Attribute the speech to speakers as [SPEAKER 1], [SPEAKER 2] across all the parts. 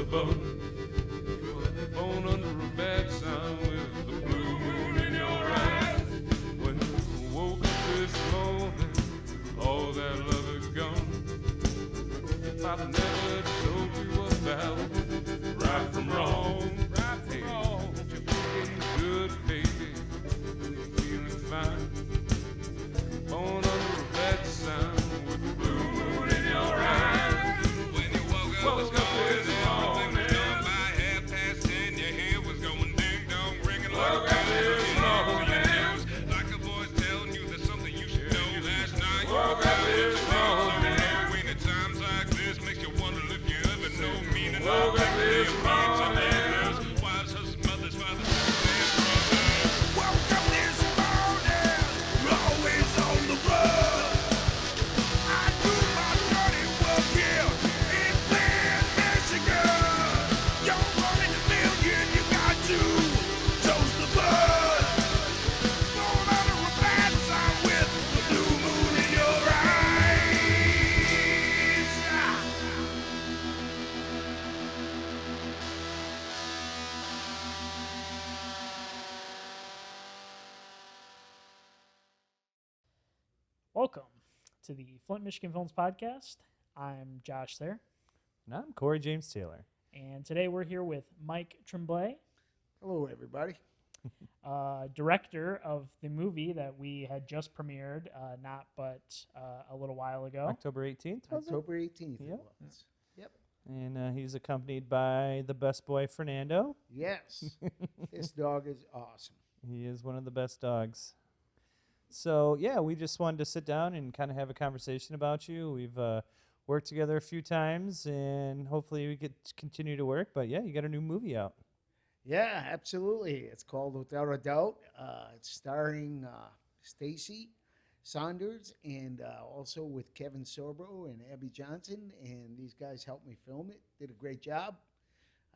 [SPEAKER 1] the bone. You were born under a bad sign with the blue moon in your eyes. When you woke up this morning, all that love is gone. If I've never told you about right from wrong, hey, you're feeling good, baby, you're feeling fine. Born under a bad sign with the blue moon in your eyes.
[SPEAKER 2] When you woke up this morning, everything was done by 10:30. Your hair was going ding dong, ringing like a
[SPEAKER 1] this morning.
[SPEAKER 2] like a voice telling you there's something you should know. Last night,
[SPEAKER 1] Woke up this morning.
[SPEAKER 2] when at times like this makes you wonder if you ever know meaning of
[SPEAKER 1] Woke up this
[SPEAKER 2] morning. Wives, husbands, mothers, fathers, sisters, and brothers. Woke up this morning, always on the run. I do my dirty work here in Flint, Michigan. You're one in a million, you got to toast the bud. Born under a bad sign with the blue moon in your eyes.
[SPEAKER 3] Welcome to the Flint Michigan Films Podcast. I'm Josh there,
[SPEAKER 4] And I'm Corey James Taylor.
[SPEAKER 3] and today we're here with Mike Tremblay,
[SPEAKER 5] Hello, everybody.
[SPEAKER 3] director of the movie that we had just premiered, a little while ago.
[SPEAKER 4] October 18th, was
[SPEAKER 5] October 18th.
[SPEAKER 4] Yep.
[SPEAKER 5] It was. Yep.
[SPEAKER 4] it? And he's accompanied by the best boy, Fernando.
[SPEAKER 5] Yes. This dog is awesome.
[SPEAKER 4] He is one of the best dogs. So, yeah, we just wanted to sit down and kind of have a conversation about you. We've worked together a few times, and hopefully we could continue to work. But, yeah, you got a new movie out.
[SPEAKER 5] Yeah, absolutely. It's called Without a Doubt. It's starring Stacy Saunders and also with Kevin Sorbo and Abby Johnson. And these guys helped me film it. Did a great job.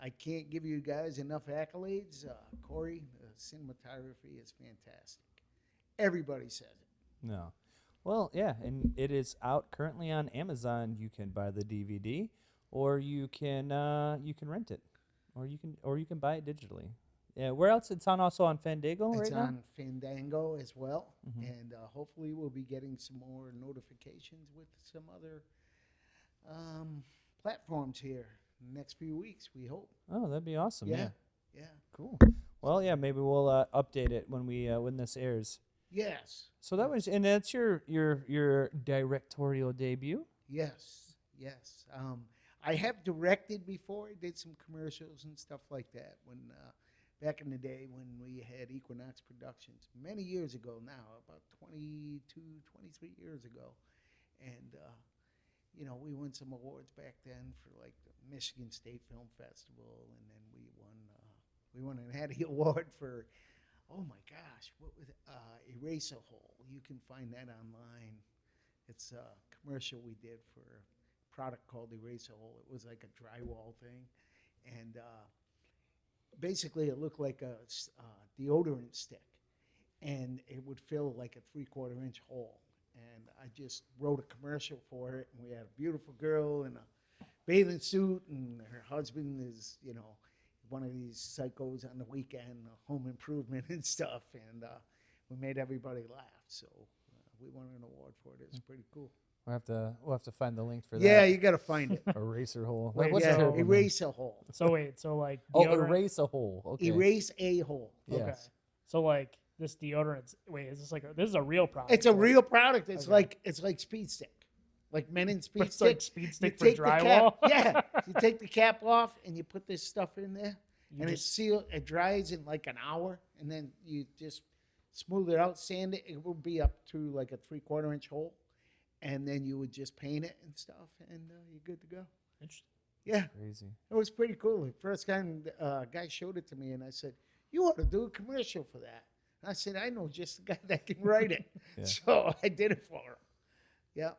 [SPEAKER 5] I can't give you guys enough accolades. Corey, the cinematography is fantastic. Everybody says it.
[SPEAKER 4] No. Well, yeah, and it is out currently on Amazon. You can buy the DVD, or you can rent it, or you can buy it digitally. Yeah, where else? It's also on Fandango
[SPEAKER 5] It's
[SPEAKER 4] right now.
[SPEAKER 5] on Fandango as well,
[SPEAKER 4] Mhm.
[SPEAKER 5] and hopefully we'll be getting some more notifications with some other platforms here in the next few weeks. We hope.
[SPEAKER 4] Oh, that'd be awesome. Yeah.
[SPEAKER 5] Yeah.
[SPEAKER 4] Cool. Well, yeah, maybe we'll update it when this airs.
[SPEAKER 5] Yes.
[SPEAKER 4] So that's your directorial debut.
[SPEAKER 5] Yes. Yes. I have directed before. I did some commercials and stuff like that when back in the day when we had Equinox Productions many years ago now, about 22, 23 years ago. And, we won some awards back then for like the Michigan State Film Festival. And then we won an Addy Award for, oh my gosh, what was it? Erase a Hole. You can find that online. It's a commercial we did for a product called Erase a Hole. It was like a drywall thing. And basically it looked like a deodorant stick. And it would fill like a 3/4 inch hole. And I just wrote a commercial for it. And we had a beautiful girl in a bathing suit. And her husband is, one of these psychos on the weekend, home improvement and stuff. And we made everybody laugh. So we won an award for it. It's pretty cool.
[SPEAKER 4] We'll have to find the link for
[SPEAKER 5] Yeah,
[SPEAKER 4] that.
[SPEAKER 5] you got to find it.
[SPEAKER 4] Eraser hole.
[SPEAKER 3] Wait,
[SPEAKER 4] What's
[SPEAKER 3] yeah,
[SPEAKER 4] the
[SPEAKER 5] Yeah,
[SPEAKER 4] whole name?
[SPEAKER 5] erase a hole.
[SPEAKER 3] So wait, so like
[SPEAKER 4] Oh,
[SPEAKER 3] deodorant.
[SPEAKER 4] erase a hole. Okay.
[SPEAKER 5] Erase a hole.
[SPEAKER 4] Yes.
[SPEAKER 3] Okay. So like this deodorant. Wait, is this is a real product?
[SPEAKER 5] It's a
[SPEAKER 3] right?
[SPEAKER 5] real product. It's
[SPEAKER 3] Okay.
[SPEAKER 5] like Speed Stick, like Men in
[SPEAKER 3] But
[SPEAKER 5] Speed
[SPEAKER 3] it's
[SPEAKER 5] Stick.
[SPEAKER 3] like Speed Stick
[SPEAKER 5] You
[SPEAKER 3] for
[SPEAKER 5] take the
[SPEAKER 3] drywall.
[SPEAKER 5] cap, yeah, you take the cap off and you put this stuff in there,
[SPEAKER 3] You
[SPEAKER 5] and
[SPEAKER 3] just-
[SPEAKER 5] it dries in like an hour, and then you just smooth it out, sand it. It will be up to like a 3/4 inch hole, and then you would just paint it and stuff, and you're good to go.
[SPEAKER 3] Interesting.
[SPEAKER 5] Yeah,
[SPEAKER 4] Crazy.
[SPEAKER 5] it was pretty cool. The first time a guy showed it to me, and I said, "You ought to do a commercial for that." And I said, "I know just the guy that can write it."
[SPEAKER 4] Yeah.
[SPEAKER 5] So I did it for him. Yeah.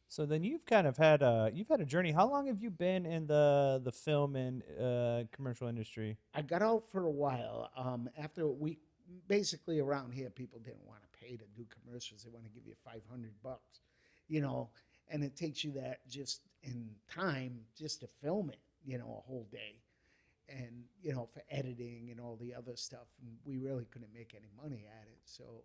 [SPEAKER 4] So then you've kind of had a journey. How long have you been in the film and commercial industry?
[SPEAKER 5] I got out for a while. After basically around here, people didn't want to pay to do commercials. They want to give you $500, and it takes you that just in time just to film it, a whole day. And, for editing and all the other stuff. And we really couldn't make any money at it. So,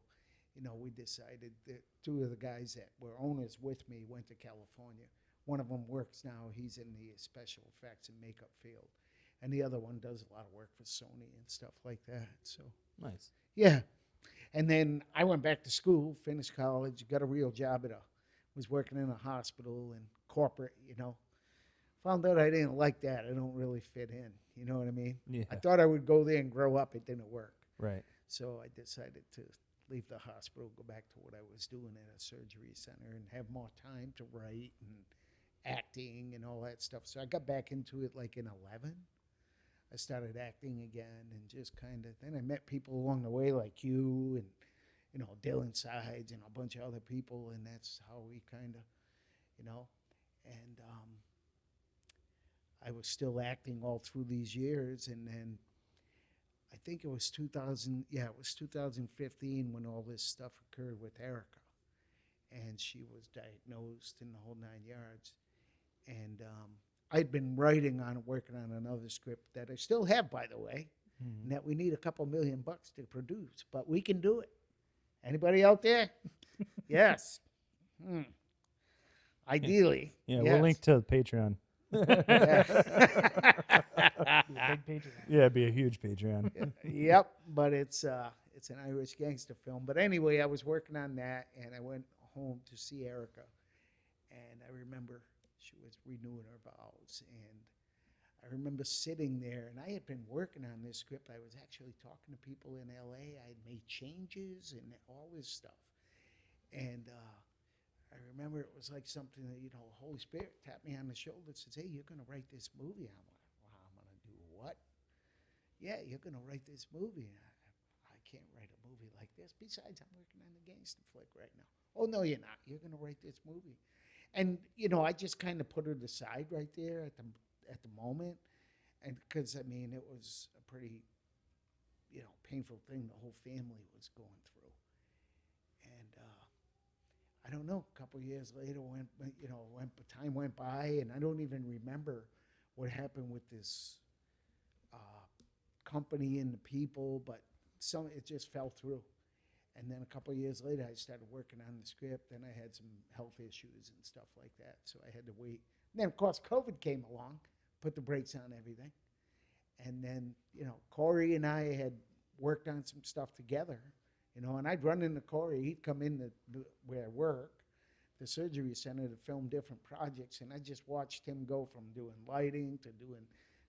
[SPEAKER 5] we decided that two of the guys that were owners with me went to California. One of them works now. He's in the special effects and makeup field. And the other one does a lot of work for Sony and stuff like that. So,
[SPEAKER 4] Nice.
[SPEAKER 5] yeah. And then I went back to school, finished college, got a real job was working in a hospital and corporate, Found out I didn't like that. I don't really fit in. You know what I mean?
[SPEAKER 4] Yeah.
[SPEAKER 5] I thought I would go there and grow up. It didn't work.
[SPEAKER 4] Right.
[SPEAKER 5] So I decided to leave the hospital, go back to what I was doing at a surgery center and have more time to write and acting and all that stuff. So I got back into it like in 11. I started acting again and just kind of, then I met people along the way like you and, Dylan Sides and a bunch of other people. And that's how we kind of, and I was still acting all through these years. And then I think it was 2015 when all this stuff occurred with Erica. And she was diagnosed in the whole 9 yards. And I'd been working on another script that I still have, by the way, and that we need a couple $1 million to produce, but we can do it. Anybody out there? Yes. Ideally.
[SPEAKER 4] Yeah,
[SPEAKER 5] yes.
[SPEAKER 4] we'll link to Patreon.
[SPEAKER 5] Yeah.
[SPEAKER 3] Big Patreon.
[SPEAKER 4] Yeah, it'd be a huge Patreon.
[SPEAKER 5] Yep, but it's an Irish gangster film. But anyway, I was working on that, and I went home to see Erica, and I remember she was renewing her vows, and I remember sitting there, and I had been working on this script. I was actually talking to people in L.A. I had made changes and all this stuff, and I remember it was like something that, Holy Spirit tapped me on the shoulder and says, hey, you're going to write this movie. I'm like, wow, I'm going to do what? Yeah, you're going to write this movie. I can't write a movie like this. Besides, I'm working on a gangster flick right now. Oh, no, you're not. You're going to write this movie. And, I just kind of put it aside right there at the moment. And because, it was a pretty, painful thing the whole family was going through. And, I don't know, a couple of years later, time went by, and I don't even remember what happened with this company and the people, but it just fell through. And then a couple of years later, I started working on the script, and I had some health issues and stuff like that, so I had to wait. And then, of course, COVID came along, put the brakes on everything. And then, Cory and I had worked on some stuff together. And I'd run into Cory. He'd come in where I work, the surgery center, to film different projects. And I just watched him go from doing lighting to doing,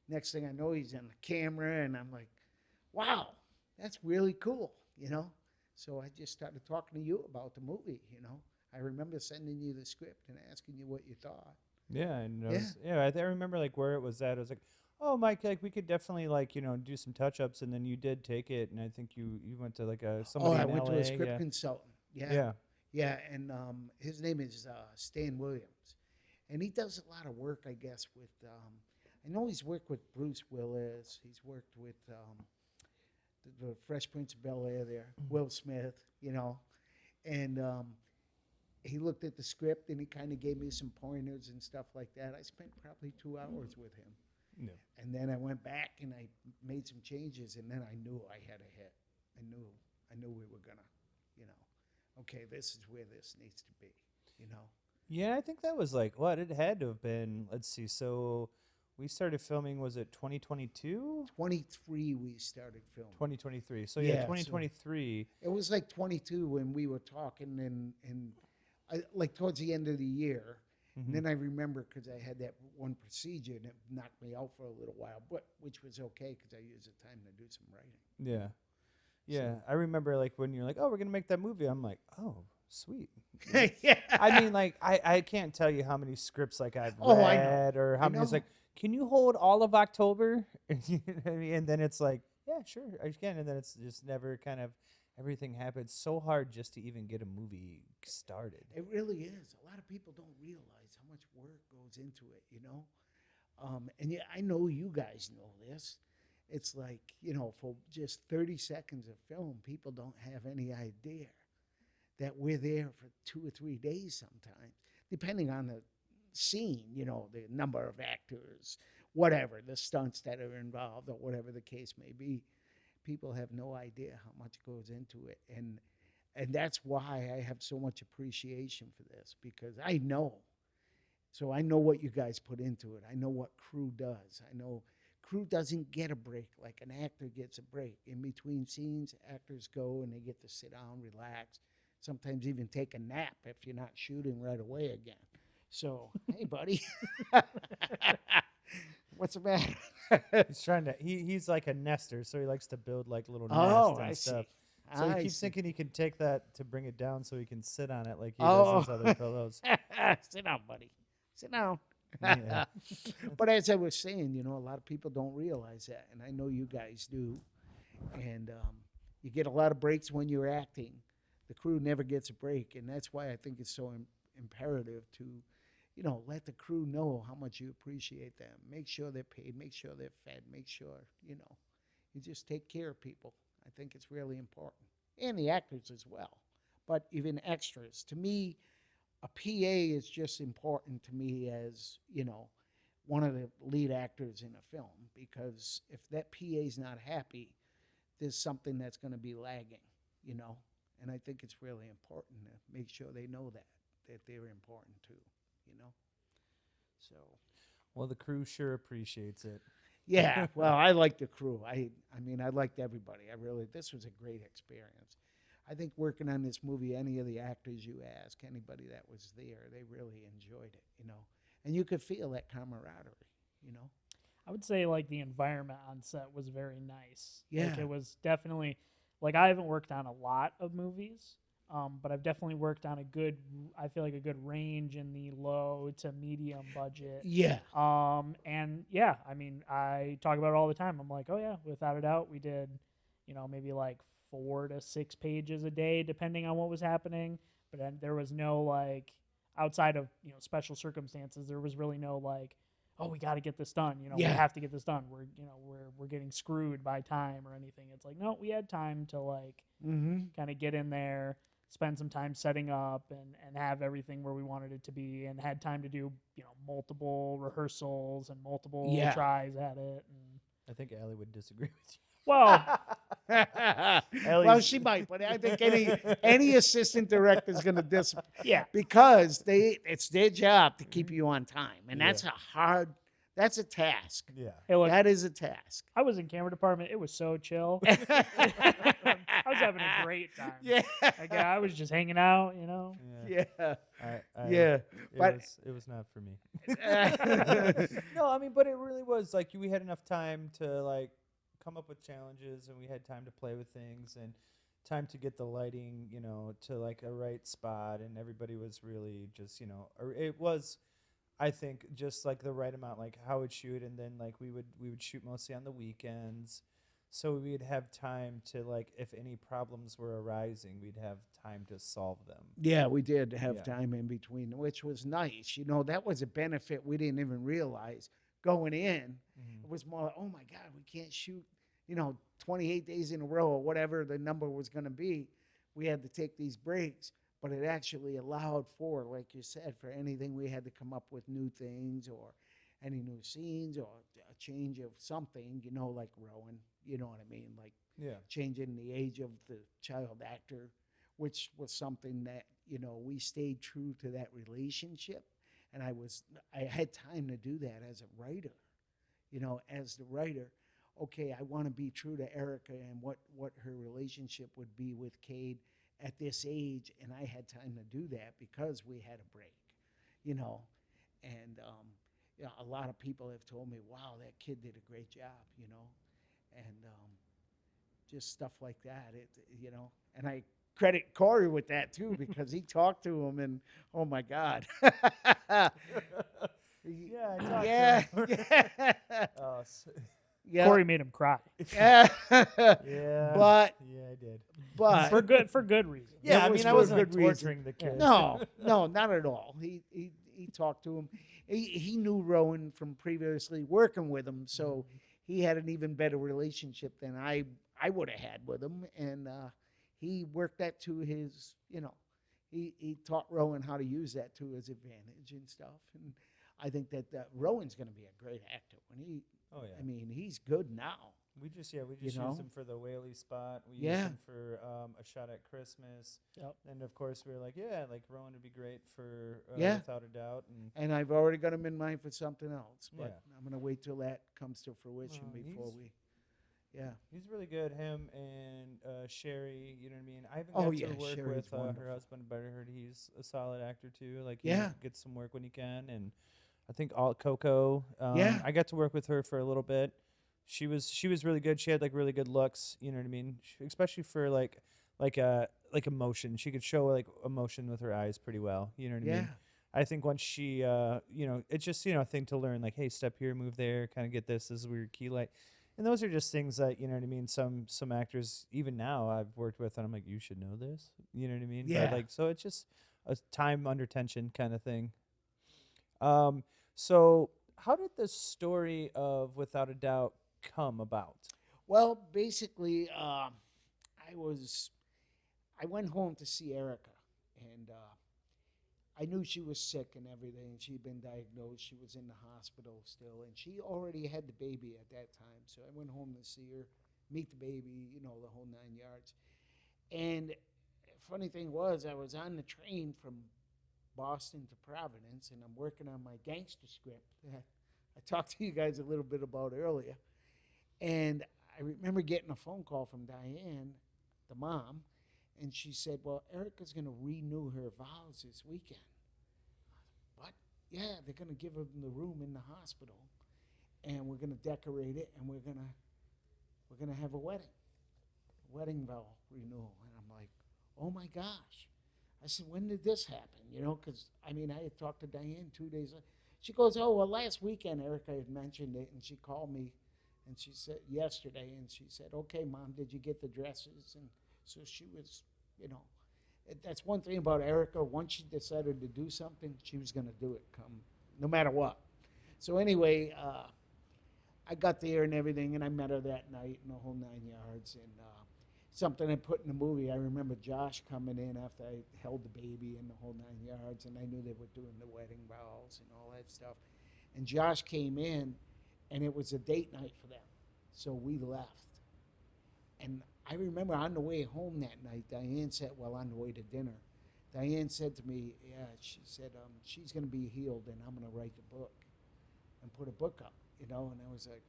[SPEAKER 5] next thing I know, he's on the camera. And I'm like, wow, that's really cool, So I just started talking to you about the movie, I remember sending you the script and asking you what you thought.
[SPEAKER 4] Yeah, and I remember like where it was at. I was like, oh, Mike, like we could definitely do some touch-ups, and then you did take it, and I think you went to like somebody
[SPEAKER 5] I
[SPEAKER 4] in
[SPEAKER 5] went
[SPEAKER 4] LA.
[SPEAKER 5] to a script consultant. Yeah, and his name is Stan Williams, and he does a lot of work, I guess, with. I know he's worked with Bruce Willis. He's worked with the Fresh Prince of Bel-Air there, Will Smith, and he looked at the script and he kind of gave me some pointers and stuff like that. I spent probably 2 hours with him.
[SPEAKER 4] No.
[SPEAKER 5] And then I went back and I made some changes, and then I knew I had a hit. I knew we were gonna, okay, this is where this needs to be,
[SPEAKER 4] Yeah, I think that was like what it had to have been. Let's see. So we started filming. Was it 2022?
[SPEAKER 5] 23 we started filming.
[SPEAKER 4] 2023. So
[SPEAKER 5] Yeah,
[SPEAKER 4] 2023.
[SPEAKER 5] It was like 22 when we were talking, and I, like towards the end of the year. And then I remember because I had that one procedure and it knocked me out for a little while, but which was okay because I used the time to do some writing.
[SPEAKER 4] Yeah. I remember like when you're like, oh, we're gonna make that movie. I'm like, oh, sweet.
[SPEAKER 5] Yeah.
[SPEAKER 4] I mean, like I can't tell you how many scripts like I've
[SPEAKER 5] Oh, I know.
[SPEAKER 4] read or how
[SPEAKER 5] I
[SPEAKER 4] many. It's
[SPEAKER 5] know.
[SPEAKER 4] like, can you hold all of October? And then it's like, yeah, sure, I can. And then it's just never kind of. Everything happens so hard just to even get a movie started.
[SPEAKER 5] It really is. A lot of people don't realize how much work goes into it, And yeah, I know you guys know this. It's like, for just 30 seconds of film, people don't have any idea that we're there for 2 or 3 days sometimes, depending on the scene, the number of actors, whatever, the stunts that are involved or whatever the case may be. People have no idea how much goes into it. And that's why I have so much appreciation for this, because I know. So I know what you guys put into it. I know what crew does. I know crew doesn't get a break like an actor gets a break. In between scenes, actors go and they get to sit down, relax, sometimes even take a nap if you're not shooting right away again. So, hey, buddy. What's the matter?
[SPEAKER 4] He's trying to. He's like a nester, so he likes to build like little
[SPEAKER 5] Oh,
[SPEAKER 4] nests and
[SPEAKER 5] I
[SPEAKER 4] stuff.
[SPEAKER 5] see.
[SPEAKER 4] So he
[SPEAKER 5] I
[SPEAKER 4] keeps
[SPEAKER 5] see.
[SPEAKER 4] thinking he can take that to bring it down, so he can sit on it like he
[SPEAKER 5] Oh.
[SPEAKER 4] does his other pillows.
[SPEAKER 5] Sit down, buddy. Sit down.
[SPEAKER 4] Yeah.
[SPEAKER 5] But as I was saying, you know, a lot of people don't realize that, and I know you guys do. And you get a lot of breaks when you're acting. The crew never gets a break, and that's why I think it's so imperative to, you know, let the crew know how much you appreciate them. Make sure they're paid. Make sure they're fed. Make sure, you know, you just take care of people. I think it's really important. And the actors as well. But even extras. To me, a PA is just important to me as, you know, one of the lead actors in a film, because if that PA is not happy, there's something that's going to be lagging, you know. And I think it's really important to make sure they know that they're important too, you know. So,
[SPEAKER 4] Well, the crew sure appreciates it.
[SPEAKER 5] yeah, well, I like the crew. I mean, I liked everybody. This was a great experience. I think working on this movie, any of the actors you ask, anybody that was there, they really enjoyed it, you know. And you could feel that camaraderie, you know.
[SPEAKER 3] I would say like the environment on set was very nice.
[SPEAKER 5] Yeah.
[SPEAKER 3] Like it was definitely, like I haven't worked on a lot of movies, but I've definitely worked on I feel like a good range in the low to medium budget.
[SPEAKER 5] Yeah.
[SPEAKER 3] And yeah, I mean, I talk about it all the time. I'm like, oh yeah, without a doubt, we did, you know, maybe like 4 to 6 pages a day, depending on what was happening. But then there was no like, outside of, you know, special circumstances, there was really no like, oh, we got to get this done. You know,
[SPEAKER 5] Yeah.
[SPEAKER 3] we have to get this done. We're getting screwed by time or anything. It's like, no, we had time to like kind of get in there, spend some time setting up and have everything where we wanted it to be, and had time to do, you know, multiple rehearsals and multiple
[SPEAKER 5] Yeah.
[SPEAKER 3] tries at it. And,
[SPEAKER 4] I think Allie would disagree with you.
[SPEAKER 3] well,
[SPEAKER 5] Well, she might, but I think any assistant director is going to
[SPEAKER 3] yeah.
[SPEAKER 5] because it's their job to keep you on time, and that's a task.
[SPEAKER 4] Yeah.
[SPEAKER 3] Hey, look,
[SPEAKER 5] That is a task.
[SPEAKER 3] I was in camera department. It was so chill. I was having a great time.
[SPEAKER 5] Yeah,
[SPEAKER 3] Like, I was just hanging out, you know.
[SPEAKER 5] yeah,
[SPEAKER 4] Yeah.
[SPEAKER 5] but
[SPEAKER 4] It was not for me. No, I mean, but it really was like we had enough time to like come up with challenges, and we had time to play with things and time to get the lighting, you know, to like a right spot, and everybody was really just, you know, it was, I think, just like the right amount, like how we'd shoot, and then like we would shoot mostly on the weekends, so we'd have time to like if any problems were arising, we'd have time to solve them.
[SPEAKER 5] yeah, we did have
[SPEAKER 4] Yeah.
[SPEAKER 5] time in between, which was nice. You know, that was a benefit we didn't even realize going in. It was more like, oh my God, we can't shoot, you know, 28 days in a row or whatever the number was going to be. We had to take these breaks, but it actually allowed for, like you said, for anything we had to come up with new things or any new scenes or a change of something, you know, like Rowan, you know what I mean? Like
[SPEAKER 4] Yeah.
[SPEAKER 5] changing the age of the child actor, which was something that, you know, we stayed true to that relationship. And I had time to do that as a writer, you know, as the writer. Okay, I want to be true to Erica and what her relationship would be with Cade at this age, and I had time to do that because we had a break, you know. And you know, a lot of people have told me, "Wow, that kid did a great job," you know, and just stuff like that. You know, and I credit Cory with that too because he talked to him, and oh my God.
[SPEAKER 4] Yeah, I talked
[SPEAKER 5] Yeah,
[SPEAKER 4] to him.
[SPEAKER 5] yeah.
[SPEAKER 4] Oh,
[SPEAKER 5] Yeah.
[SPEAKER 3] Corey made him cry
[SPEAKER 5] Yeah.
[SPEAKER 4] yeah.
[SPEAKER 5] But
[SPEAKER 4] Yeah, I did.
[SPEAKER 5] but
[SPEAKER 3] for good reason.
[SPEAKER 5] Yeah,
[SPEAKER 4] I
[SPEAKER 5] it was
[SPEAKER 4] mean, I
[SPEAKER 5] for a
[SPEAKER 4] wasn't like
[SPEAKER 5] good reason.
[SPEAKER 4] torturing the kid.
[SPEAKER 5] no, not at all. He talked to him. He knew Rowan from previously working with him, so he had an even better relationship than I would have had with him, and he worked that to his, you know, he taught Rowan how to use that to his advantage and stuff, and I think that Rowan's going to be a great actor And he,
[SPEAKER 4] Oh yeah.
[SPEAKER 5] I mean, he's good now.
[SPEAKER 4] We just
[SPEAKER 5] you
[SPEAKER 4] used
[SPEAKER 5] know?
[SPEAKER 4] him for the Whaley spot. We used
[SPEAKER 5] Yeah.
[SPEAKER 4] him for a shot at Christmas.
[SPEAKER 3] Yep.
[SPEAKER 4] And of course we were like, yeah, like Rowan would be great for
[SPEAKER 5] Yeah.
[SPEAKER 4] without a doubt. And
[SPEAKER 5] And I've already got him in mind for something else. But
[SPEAKER 4] Yeah.
[SPEAKER 5] I'm going to wait till that comes to fruition
[SPEAKER 4] Well,
[SPEAKER 5] before
[SPEAKER 4] he's-
[SPEAKER 5] we. Yeah.
[SPEAKER 4] he's really good. Him and Sherry, you know what I mean? I haven't
[SPEAKER 5] Oh,
[SPEAKER 4] got
[SPEAKER 5] yeah,
[SPEAKER 4] to work
[SPEAKER 5] Sherry's
[SPEAKER 4] with her
[SPEAKER 5] wonderful.
[SPEAKER 4] husband, but I heard he's a solid actor too. Like
[SPEAKER 5] Yeah.
[SPEAKER 4] he gets some work when he can. And I think all Coco.
[SPEAKER 5] Yeah.
[SPEAKER 4] I got to work with her for a little bit. She was really good. She had like really good looks. You know what I mean? Especially for like emotion. She could show like emotion with her eyes pretty well. You know what I
[SPEAKER 5] Yeah.
[SPEAKER 4] mean? I think once she, it's just a thing to learn. Like, hey, step here, move there, kind of get this. This is where your key light. And those are just things that you know what I mean. Some actors, even now, I've worked with, and I'm like, you should know this. You know what I mean?
[SPEAKER 5] Yeah.
[SPEAKER 4] But like, so it's just a time under tension kind of thing. So how did the story of Without a Doubt come about?
[SPEAKER 5] Well, basically, I went home to see Erica, and I knew she was sick and everything. She'd been diagnosed. She was in the hospital still, and she already had the baby at that time. So I went home to see her, meet the baby, the whole 9 yards. And funny thing was, I was on the train from Boston to Providence, and I'm working on my gangster script that I talked to you guys a little bit about earlier. And I remember getting a phone call from Diane, the mom, and she said, well, Erica's going to renew her vows this weekend. What? Yeah, they're going to give her the room in the hospital, and we're going to decorate it, and we're going to have a wedding vow renewal. And I'm like, oh my gosh. I said, when did this happen? Because, I had talked to Diane 2 days later. She goes, oh, well, last weekend Erica had mentioned it, and she called me, and she said, yesterday, and she said, okay, Mom, did you get the dresses? And so she was, that's one thing about Erica. Once she decided to do something, she was going to do it no matter what. So anyway, I got there and everything, and I met her that night in the whole 9 yards, and something I put in the movie. I remember Josh coming in after I held the baby in the whole 9 yards, and I knew they were doing the wedding vows and all that stuff. And Josh came in, and it was a date night for them. So we left. And I remember on the way home that night, Diane said, well, on the way to dinner, Diane said to me, yeah, she said, she's going to be healed, and I'm going to write the book and put a book up, And I was like,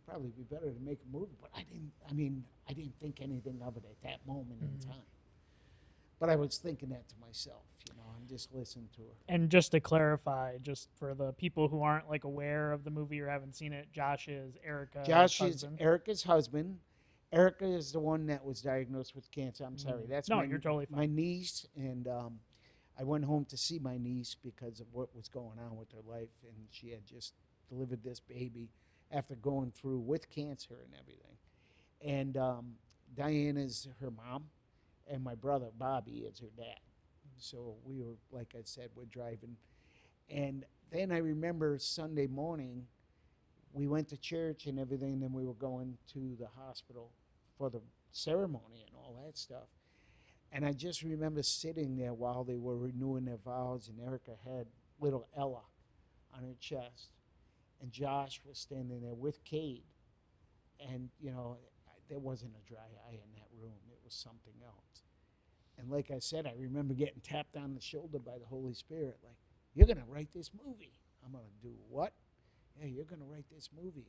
[SPEAKER 5] probably be better to make a movie. But I didn't think anything of it at that moment in time. But I was thinking that to myself, I'm just listening to her.
[SPEAKER 3] And just to clarify, just for the people who aren't like aware of the movie or haven't seen it, Josh is Erica's husband.
[SPEAKER 5] Erica's husband. Erica is the one that was diagnosed with cancer. I'm sorry. That's
[SPEAKER 3] you're totally fine.
[SPEAKER 5] My niece, and I went home to see my niece because of what was going on with her life, and she had just delivered this baby after going through with cancer and everything. And Diane is her mom, and my brother, Bobby, is her dad. So we were, like I said, we're driving. And then I remember Sunday morning, we went to church and everything, and then we were going to the hospital for the ceremony and all that stuff. And I just remember sitting there while they were renewing their vows, and Erica had little Ella on her chest, and Josh was standing there with Cade. And, there wasn't a dry eye in that room. It was something else. And like I said, I remember getting tapped on the shoulder by the Holy Spirit, like, you're going to write this movie. I'm going to do what? Yeah, you're going to write this movie.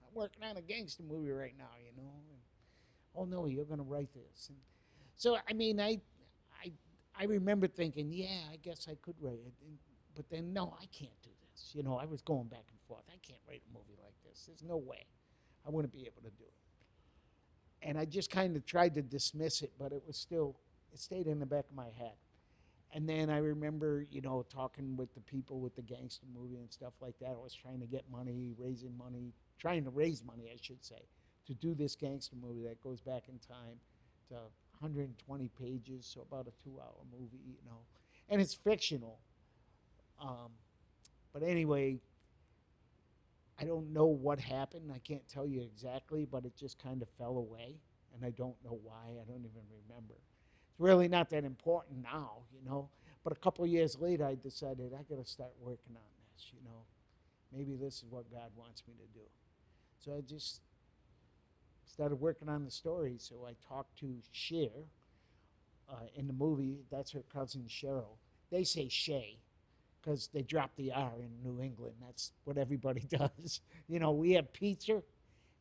[SPEAKER 5] I'm working on a gangster movie right now, And, oh, no, you're going to write this. And so, I remember thinking, yeah, I guess I could write it. But then, no, I can't do this. I was going back and forth. I can't write a movie like this. There's no way. I wouldn't be able to do it. And I just kind of tried to dismiss it, but it stayed in the back of my head. And then I remember, talking with the people with the gangster movie and stuff like that. I was trying to get money, trying to raise money, I should say, to do this gangster movie that goes back in time to 120 pages, so about a 2-hour movie, And it's fictional. But anyway, I don't know what happened. I can't tell you exactly, but it just kind of fell away, and I don't know why. I don't even remember. It's really not that important now, But a couple of years later, I decided I got to start working on this, maybe this is what God wants me to do. So I just started working on the story. So I talked to Cher in the movie. That's her cousin Cheryl. They say Shay because they dropped the R in New England. That's what everybody does. You know, we have pizza,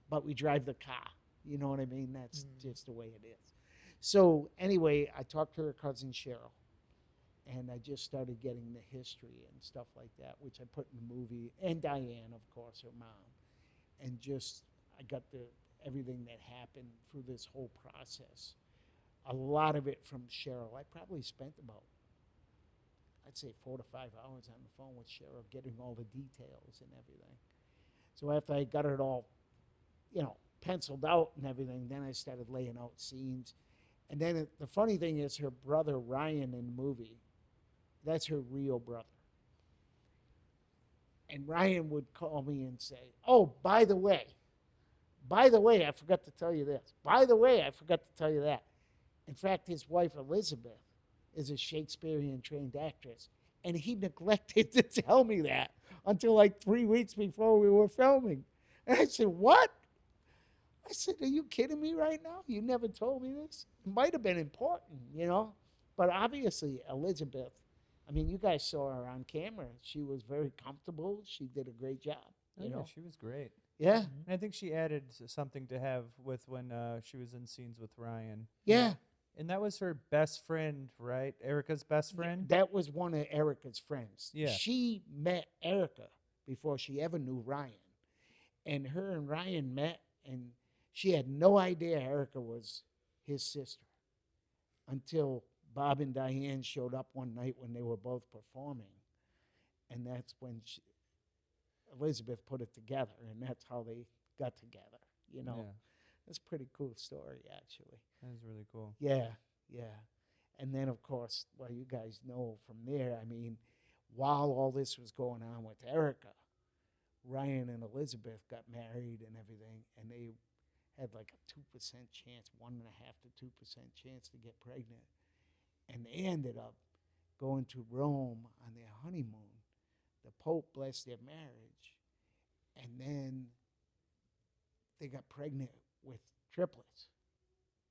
[SPEAKER 5] but we drive the car. You know what I mean? That's just the way it is. So anyway, I talked to her cousin Cheryl, and I just started getting the history and stuff like that, which I put in the movie, and Diane, of course, her mom, and just I got everything that happened through this whole process. A lot of it from Cheryl. I probably spent about, I'd say 4 to 5 hours on the phone with Cheryl, getting all the details and everything. So after I got it all, you know, penciled out and everything, then I started laying out scenes. And then the funny thing is her brother Ryan in the movie, that's her real brother. And Ryan would call me and say, oh, by the way, I forgot to tell you this. By the way, I forgot to tell you that. In fact, his wife Elizabeth is a Shakespearean trained actress. And he neglected to tell me that until like 3 weeks before we were filming. And I said, what? I said, are you kidding me right now? You never told me this? It might have been important, you know? But obviously, Elizabeth, I mean, you guys saw her on camera. She was very comfortable. She did a great job, you know?
[SPEAKER 4] She was great.
[SPEAKER 5] Yeah.
[SPEAKER 4] And I think she added something to have with when she was in scenes with Ryan.
[SPEAKER 5] Yeah.
[SPEAKER 4] And that was her best friend, right? Erica's best friend?
[SPEAKER 5] That was one of Erica's friends.
[SPEAKER 4] Yeah.
[SPEAKER 5] She met Erica before she ever knew Ryan. And her and Ryan met, and she had no idea Erica was his sister until Bob and Diane showed up one night when they were both performing. And that's when Elizabeth put it together, and that's how they got together, you know.
[SPEAKER 4] Yeah.
[SPEAKER 5] That's a pretty cool story, actually.
[SPEAKER 4] That was really cool.
[SPEAKER 5] Yeah, yeah. And then, of course, well, you guys know from there, I mean, while all this was going on with Erica, Ryan and Elizabeth got married and everything, and they had like a 2% chance, 1.5 to 2% chance to get pregnant. And they ended up going to Rome on their honeymoon. The Pope blessed their marriage, and then they got pregnant with triplets,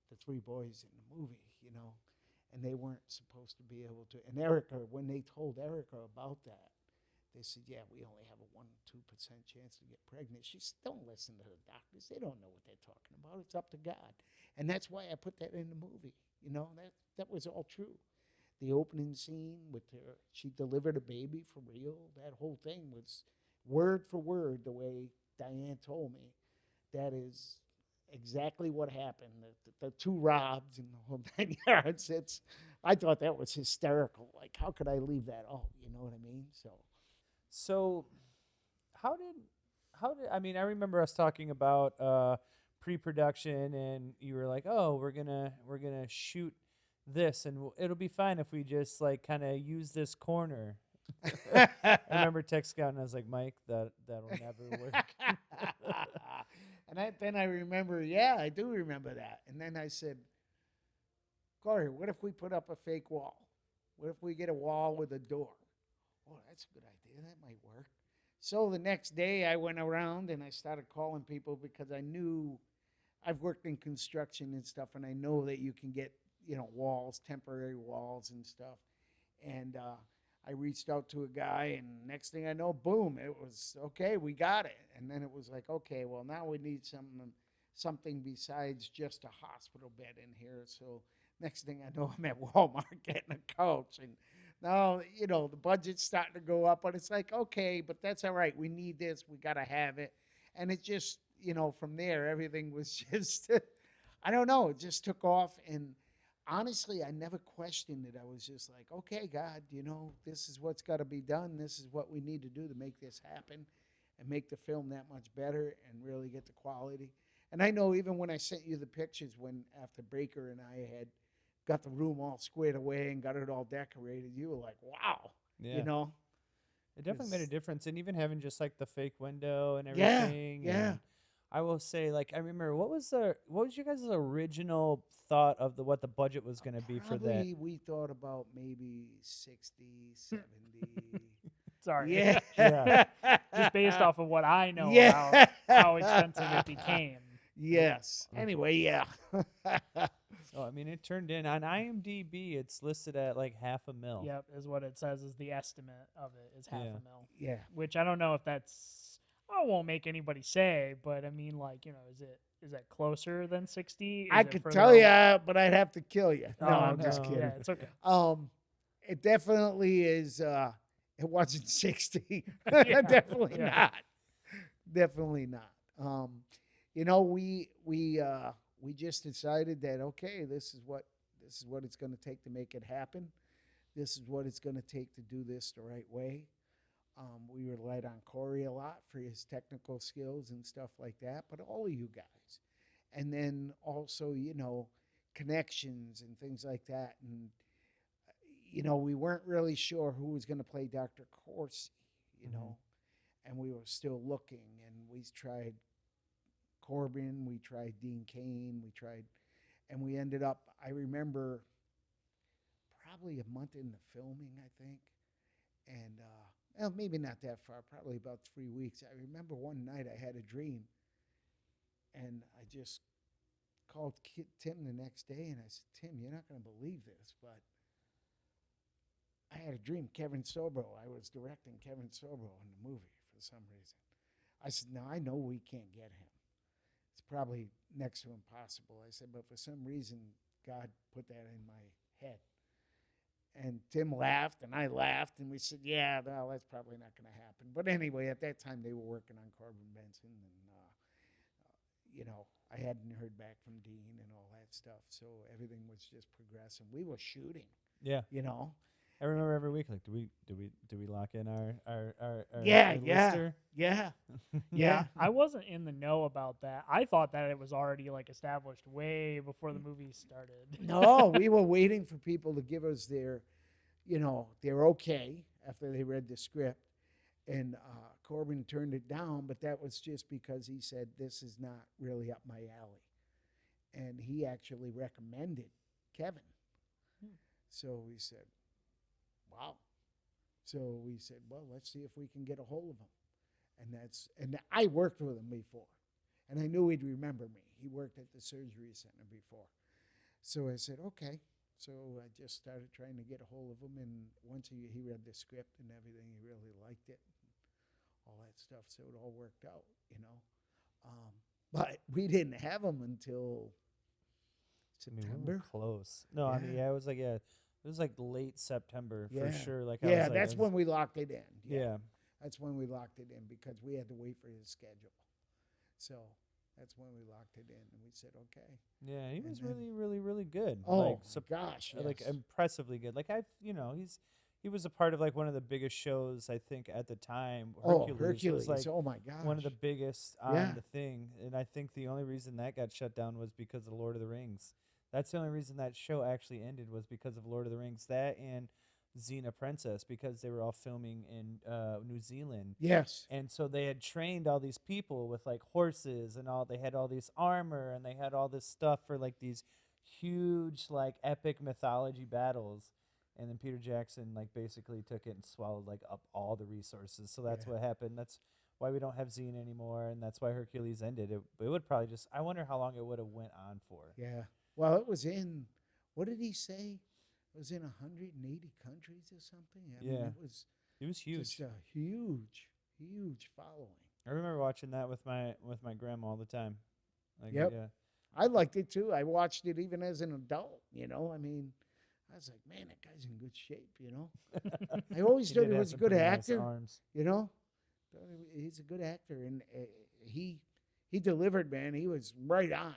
[SPEAKER 5] the 3 boys in the movie, you know, and they weren't supposed to be able to. And Erica, when they told Erica about that, they said, yeah, we only have a 1 to 2% chance to get pregnant. She said, don't listen to the doctors. They don't know what they're talking about. It's up to God. And that's why I put that in the movie. You know, that was all true. The opening scene with her, she delivered a baby for real. That whole thing was word for word the way Diane told me. That is exactly what happened. The 2 Robs and the whole 9 yards. I thought that was hysterical. Like, how could I leave that out? You know what I mean?
[SPEAKER 4] So how did I mean, I remember us talking about pre-production, and you were like, oh, we're gonna shoot this, and it'll be fine if we just like kind of use this corner. I remember texting out, and I was like, Mike, that'll never work.
[SPEAKER 5] And then I remember, yeah, I do remember that. And then I said, Cory, what if we put up a fake wall? What if we get a wall with a door? Oh, that's a good idea. That might work. So the next day I went around and I started calling people because I knew I've worked in construction and stuff, and I know that you can get, you know, walls, temporary walls and stuff. And I reached out to a guy, and next thing I know, boom, it was, okay, we got it. And then it was like, okay, well, now we need something besides just a hospital bed in here. So next thing I know, I'm at Walmart getting a couch. And now, you know, the budget's starting to go up, but it's like, okay, but that's all right. We need this. We got to have it. And it just, you know, from there, everything was just, I don't know, it just took off. And honestly, I never questioned it. I was just like, okay, God, you know, this is what's got to be done. This is what we need to do to make this happen and make the film that much better and really get the quality. And I know even when I sent you the pictures after Baker and I had got the room all squared away and got it all decorated, you were like, wow,
[SPEAKER 4] Yeah.
[SPEAKER 5] you know?
[SPEAKER 4] It definitely made a difference. And even having just like the fake window and everything.
[SPEAKER 5] Yeah.
[SPEAKER 4] And I will say, like, I remember what was your guys' original thought of what the budget was going to be for that?
[SPEAKER 5] We thought about maybe 60, 70.
[SPEAKER 3] Sorry.
[SPEAKER 5] Yeah.
[SPEAKER 4] Yeah.
[SPEAKER 3] Just based off of what I know
[SPEAKER 5] Yeah.
[SPEAKER 3] about how expensive it became.
[SPEAKER 5] Yes. Anyway, yeah.
[SPEAKER 4] Oh, I mean, it turned in on IMDb. It's listed at like $500,000.
[SPEAKER 3] Yep, is what it says is the estimate of it is half
[SPEAKER 4] Yeah.
[SPEAKER 3] a mil.
[SPEAKER 5] Yeah.
[SPEAKER 3] Which I don't know if that's I won't make anybody say, but I mean, like, is that closer than 60?
[SPEAKER 5] I
[SPEAKER 3] Is it
[SPEAKER 5] could
[SPEAKER 3] further
[SPEAKER 5] tell
[SPEAKER 3] away?
[SPEAKER 5] you, but I'd have to kill you. No,
[SPEAKER 3] Oh,
[SPEAKER 5] I'm just
[SPEAKER 4] no.
[SPEAKER 5] kidding.
[SPEAKER 3] Yeah, it's okay.
[SPEAKER 5] It definitely is. It wasn't 60.
[SPEAKER 3] Yeah,
[SPEAKER 5] Definitely
[SPEAKER 3] yeah.
[SPEAKER 5] not. Definitely not. We just decided that okay, this is what it's going to take to make it happen. This is what it's going to take to do this the right way. We relied on Cory a lot for his technical skills and stuff like that, but all of you guys, and then also connections and things like that, and we weren't really sure who was going to play Dr. Corsi, and we were still looking, and we tried Corbin, we tried Dean Cain, and we ended up, I remember, probably a month into filming, I think, and well, maybe not that far, probably about 3 weeks. I remember one night I had a dream, and I just called Tim the next day, and I said, Tim, you're not going to believe this, but I had a dream. Kevin Sorbo, I was directing Kevin Sorbo in the movie for some reason. I said, now I know we can't get him. It's probably next to impossible. I said, but for some reason, God put that in my head. And Tim laughed, and I laughed, and we said, yeah, well, that's probably not going to happen. But anyway, at that time, they were working on Corbin Benson, and, I hadn't heard back from Dean and all that stuff, so everything was just progressing. We were shooting,
[SPEAKER 4] Yeah. I remember every week, like, do we lock in our
[SPEAKER 5] Yeah,
[SPEAKER 4] lister?
[SPEAKER 5] yeah.
[SPEAKER 3] Yeah, I wasn't in the know about that. I thought that it was already like established way before the movie started.
[SPEAKER 5] No, we were waiting for people to give us their okay after they read the script. And Corbin turned it down, but that was just because he said, this is not really up my alley. And he actually recommended Kevin. So we said, wow. So we said, well, let's see if we can get a hold of him. And I worked with him before, and I knew he'd remember me. He worked at the surgery center before. So I said, okay. So I just started trying to get a hold of him, and once he read the script and everything, he really liked it, and all that stuff. So it all worked out, But we didn't have him until
[SPEAKER 4] I mean, we
[SPEAKER 5] September.
[SPEAKER 4] were close. No, I mean,
[SPEAKER 5] Yeah.
[SPEAKER 4] it was like late September for sure. Like,
[SPEAKER 5] Yeah, that's when we locked it in.
[SPEAKER 4] Yeah.
[SPEAKER 5] That's when we locked it in because we had to wait for his schedule. So that's when we locked it in, and we said, okay.
[SPEAKER 4] Yeah, he
[SPEAKER 5] And
[SPEAKER 4] was
[SPEAKER 5] then-
[SPEAKER 4] really, really, really good.
[SPEAKER 5] Oh,
[SPEAKER 4] like,
[SPEAKER 5] my gosh,
[SPEAKER 4] like
[SPEAKER 5] yes.
[SPEAKER 4] impressively good. Like he was a part of like one of the biggest shows I think at the time.
[SPEAKER 5] Hercules.
[SPEAKER 4] was like
[SPEAKER 5] Oh, my gosh.
[SPEAKER 4] one of the biggest on
[SPEAKER 5] Yeah.
[SPEAKER 4] the thing, and I think the only reason that got shut down was because of Lord of the Rings. That's the only reason that show actually ended was because of Lord of the Rings. That and Xena Princess, because they were all filming in New Zealand.
[SPEAKER 5] Yes.
[SPEAKER 4] And so they had trained all these people with like horses and all. They had all this armor and they had all this stuff for like these huge like epic mythology battles. And then Peter Jackson like basically took it and swallowed like up all the resources. So that's what happened. That's why we don't have Xena anymore, and that's why Hercules ended. It would probably just. I wonder how long it would have went on for.
[SPEAKER 5] Yeah. Well, it was in, what did he say? It was in 180 countries or something. I mean,
[SPEAKER 4] It was huge.
[SPEAKER 5] just a huge, huge following.
[SPEAKER 4] I remember watching that with my grandma all the time. Like,
[SPEAKER 5] Yep.
[SPEAKER 4] Yeah.
[SPEAKER 5] I liked it too. I watched it even as an adult, I mean, I was like, man, that guy's in good shape, I always
[SPEAKER 4] He
[SPEAKER 5] thought
[SPEAKER 4] did
[SPEAKER 5] he
[SPEAKER 4] have
[SPEAKER 5] was a
[SPEAKER 4] some
[SPEAKER 5] good
[SPEAKER 4] pretty nice
[SPEAKER 5] actor,
[SPEAKER 4] arms.
[SPEAKER 5] He's a good actor, and he delivered, man. He was right on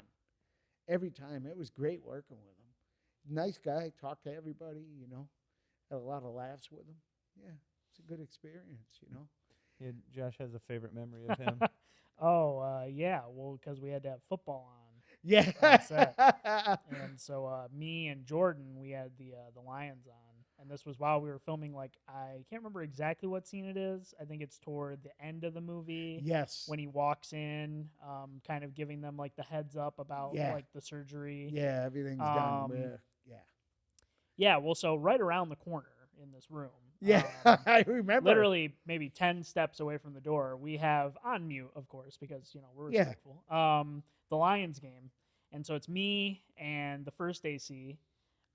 [SPEAKER 5] every time. It was great working with him. Nice guy, talked to everybody, had a lot of laughs with him. Yeah, it's a good experience,
[SPEAKER 4] Yeah, Josh has a favorite memory of him.
[SPEAKER 3] Yeah, well, because we had to have football on.
[SPEAKER 5] Yeah.
[SPEAKER 3] That's it. And so me and Jordan, we had the Lions on. And this was while we were filming, like, I can't remember exactly what scene it is. I think it's toward the end of the movie.
[SPEAKER 5] Yes.
[SPEAKER 3] When he walks in, kind of giving them, like, the heads up about, like, the surgery.
[SPEAKER 5] Yeah, everything's done. Yeah.
[SPEAKER 3] Yeah, well, so right around the corner in this room
[SPEAKER 5] Yeah, I remember.
[SPEAKER 3] Literally maybe 10 steps away from the door, we have on mute, of course, because, we're
[SPEAKER 5] Yeah.
[SPEAKER 3] respectful, the Lions game. And so it's me and the first AC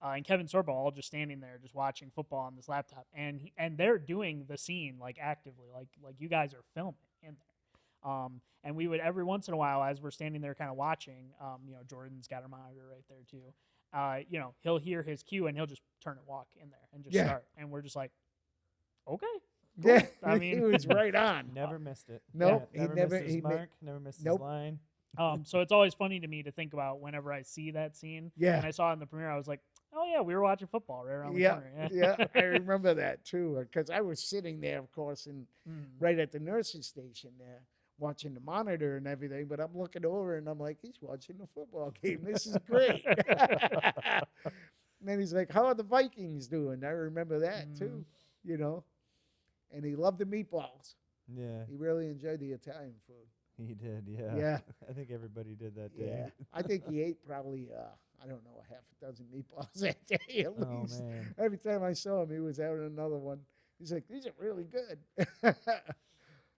[SPEAKER 3] and Kevin Sorbo all just standing there, just watching football on this laptop. And they're doing the scene, like, actively, like you guys are filming in there. And we would, every once in a while, as we're standing there kind of watching, Jordan's got her monitor right there too. He'll hear his cue and he'll just turn and walk in there and just start. And we're just like, okay. Cool.
[SPEAKER 5] Yeah,
[SPEAKER 3] I mean,
[SPEAKER 5] he was right on.
[SPEAKER 4] Never missed it.
[SPEAKER 5] Nope,
[SPEAKER 4] Yeah, never missed his mark. Never missed
[SPEAKER 5] Nope.
[SPEAKER 4] his line.
[SPEAKER 3] so it's always funny to me to think about whenever I see that scene.
[SPEAKER 5] Yeah.
[SPEAKER 3] And I saw it in the premiere, I was like, oh yeah, we were watching football right around the
[SPEAKER 5] Yeah,
[SPEAKER 3] corner.
[SPEAKER 5] yeah, I remember that too, because I was sitting there, of course, and right at the nurse's station there, watching the monitor and everything. But I'm looking over and I'm like, he's watching the football game. This is great. And then he's like, how are the Vikings doing? I remember that too, And he loved the meatballs.
[SPEAKER 4] Yeah,
[SPEAKER 5] He really enjoyed the Italian food.
[SPEAKER 4] he did. Yeah.
[SPEAKER 5] Yeah.
[SPEAKER 4] I think everybody did that day.
[SPEAKER 5] Yeah, I think he ate probably, I don't know, a half a dozen meatballs that day at
[SPEAKER 4] Oh
[SPEAKER 5] least.
[SPEAKER 4] man.
[SPEAKER 5] Every time I saw him, he was having another one. He's like, these are really good.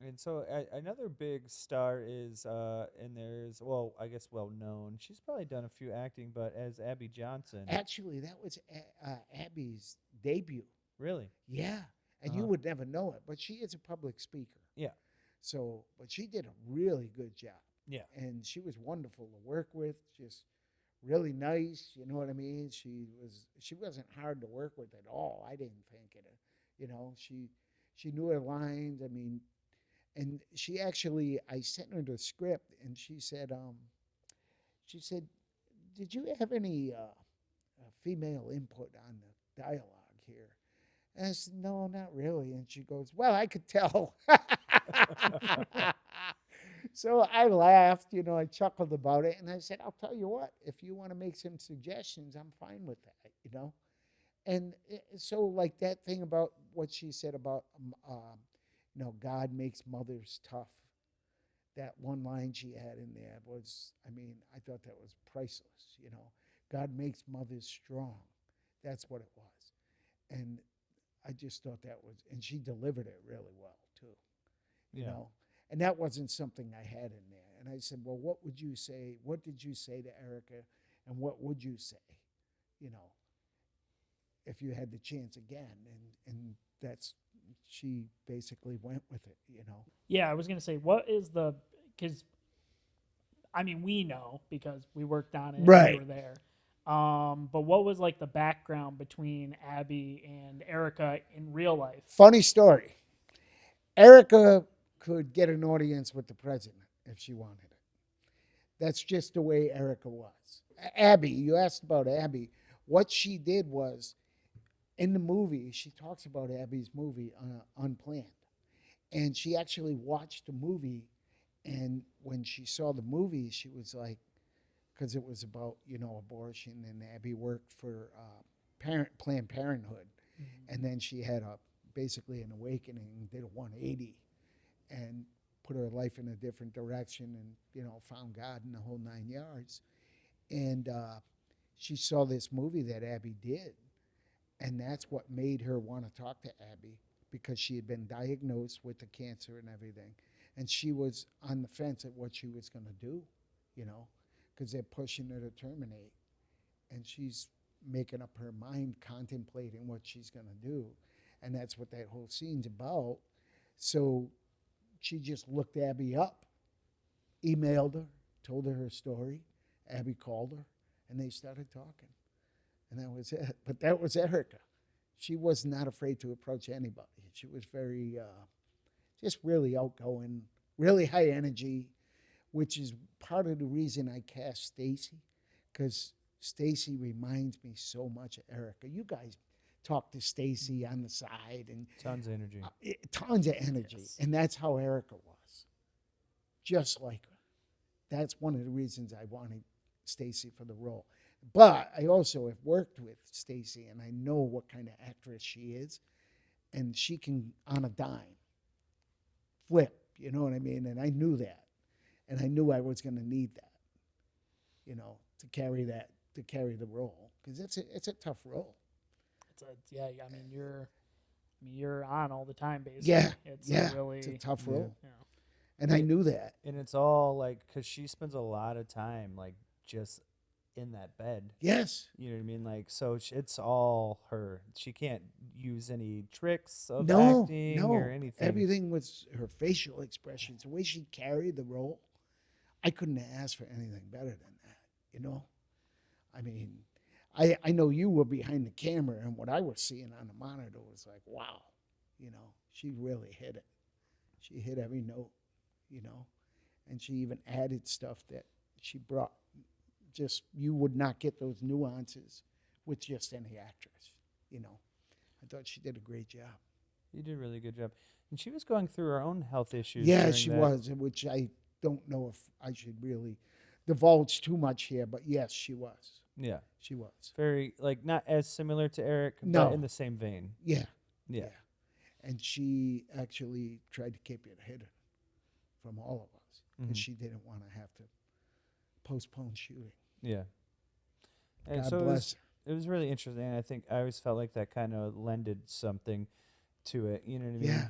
[SPEAKER 4] And so another big star is, and there's, well, I guess well known. She's probably done a few acting, but as Abby Johnson.
[SPEAKER 5] Actually, that was Abby's debut.
[SPEAKER 4] Really?
[SPEAKER 5] Yeah, and you
[SPEAKER 4] Uh-huh.
[SPEAKER 5] would never know it, but she is a public speaker.
[SPEAKER 4] Yeah.
[SPEAKER 5] So, but she did a really good job.
[SPEAKER 4] Yeah.
[SPEAKER 5] And she was wonderful to work with, just really nice, you know what I mean? She wasn't hard to work with at all. I didn't think it. She knew her lines. I mean, and she actually, I sent her the script and she said, did you have any female input on the dialogue here? And I said, no, not really. And she goes, well, I could tell. So I laughed, I chuckled about it, and I said, I'll tell you what, if you want to make some suggestions, I'm fine with that, And so, like that thing about what she said about, God makes mothers tough. That one line she had in there was, I thought that was priceless, God makes mothers strong. That's what it was. And I just thought that was, and she delivered it really well, too, you know. And that wasn't something I had in there. And I said, well, what would you say? What did you say to Erica? And what would you say, if you had the chance again? And that's, she basically went with it,
[SPEAKER 3] Yeah, I was going to say, what is because, we know because we worked on it.
[SPEAKER 5] Right.
[SPEAKER 3] We were there. But what was like the background between Abby and Erica in real life?
[SPEAKER 5] Funny story. Erica could get an audience with the president if she wanted it. That's just the way Erica was. Abby, you asked about Abby. What she did was, in the movie, she talks about Abby's movie, Unplanned. And she actually watched the movie, and when she saw the movie, she was like, because it was about, abortion, and Abby worked for Planned Parenthood. Mm-hmm. And then she had basically an awakening, did a 180, and put her life in a different direction and, found God in the whole 9 yards. And she saw this movie that Abby did, and that's what made her want to talk to Abby, because she had been diagnosed with the cancer and everything. And she was on the fence at what she was going to do, because they're pushing her to terminate. And she's making up her mind, contemplating what she's going to do. And that's what that whole scene's about. So she just looked Abby up, emailed her, told her story. Abby called her, and they started talking. And that was it. But that was Erica. She was not afraid to approach anybody. She was very, just really outgoing, really high energy, which is part of the reason I cast Stacy, because Stacy reminds me so much of Erica. You guys talk to Stacy on the side, and
[SPEAKER 4] Tons of energy.
[SPEAKER 5] Tons of energy.
[SPEAKER 3] Yes.
[SPEAKER 5] And that's how Erica was, just like her. That's one of the reasons I wanted Stacy for the role. But I also have worked with Stacy, and I know what kind of actress she is, and she can, on a dime, flip, you know what I mean? And I knew that, and I knew I was going to need that, to carry the role, because it's a tough role.
[SPEAKER 3] Yeah, you're mean, you're on all the time, basically.
[SPEAKER 5] Yeah,
[SPEAKER 3] It's
[SPEAKER 5] yeah,
[SPEAKER 3] really,
[SPEAKER 5] it's a tough
[SPEAKER 4] Yeah.
[SPEAKER 5] role,
[SPEAKER 3] you know,
[SPEAKER 5] and I knew that.
[SPEAKER 4] And it's all like, because she spends a lot of time like just in that bed.
[SPEAKER 5] Yes,
[SPEAKER 4] You know what I mean? Like, so it's all her. She can't use any tricks of
[SPEAKER 5] no,
[SPEAKER 4] acting
[SPEAKER 5] no,
[SPEAKER 4] or anything.
[SPEAKER 5] everything was her facial expressions, the way she carried the role. I couldn't have asked for anything better than that, you know? I mean, I know you were behind the camera, and what I was seeing on the monitor was like, wow, you know, she really hit it. She hit every note, you know? And she even added stuff that she brought. Just, you would not get those nuances with just any actress, you know? I thought she did a great job.
[SPEAKER 4] You did a really good job. And she was going through her own health issues.
[SPEAKER 5] Yeah,
[SPEAKER 4] during
[SPEAKER 5] she
[SPEAKER 4] that.
[SPEAKER 5] was, which I don't know if I should really divulge too much here, but yes, she was.
[SPEAKER 4] Yeah.
[SPEAKER 5] She was.
[SPEAKER 4] Very, like, not as similar to Eric,
[SPEAKER 5] No.
[SPEAKER 4] but in the same vein.
[SPEAKER 5] Yeah.
[SPEAKER 4] Yeah.
[SPEAKER 5] And she actually tried to keep it hidden from all of us because
[SPEAKER 4] Mhm.
[SPEAKER 5] she didn't want to have to postpone shooting.
[SPEAKER 4] Yeah. And
[SPEAKER 5] God
[SPEAKER 4] so
[SPEAKER 5] bless her.
[SPEAKER 4] it was really interesting. I think I always felt like that kind of lended something to it. You know what I mean?
[SPEAKER 5] Yeah.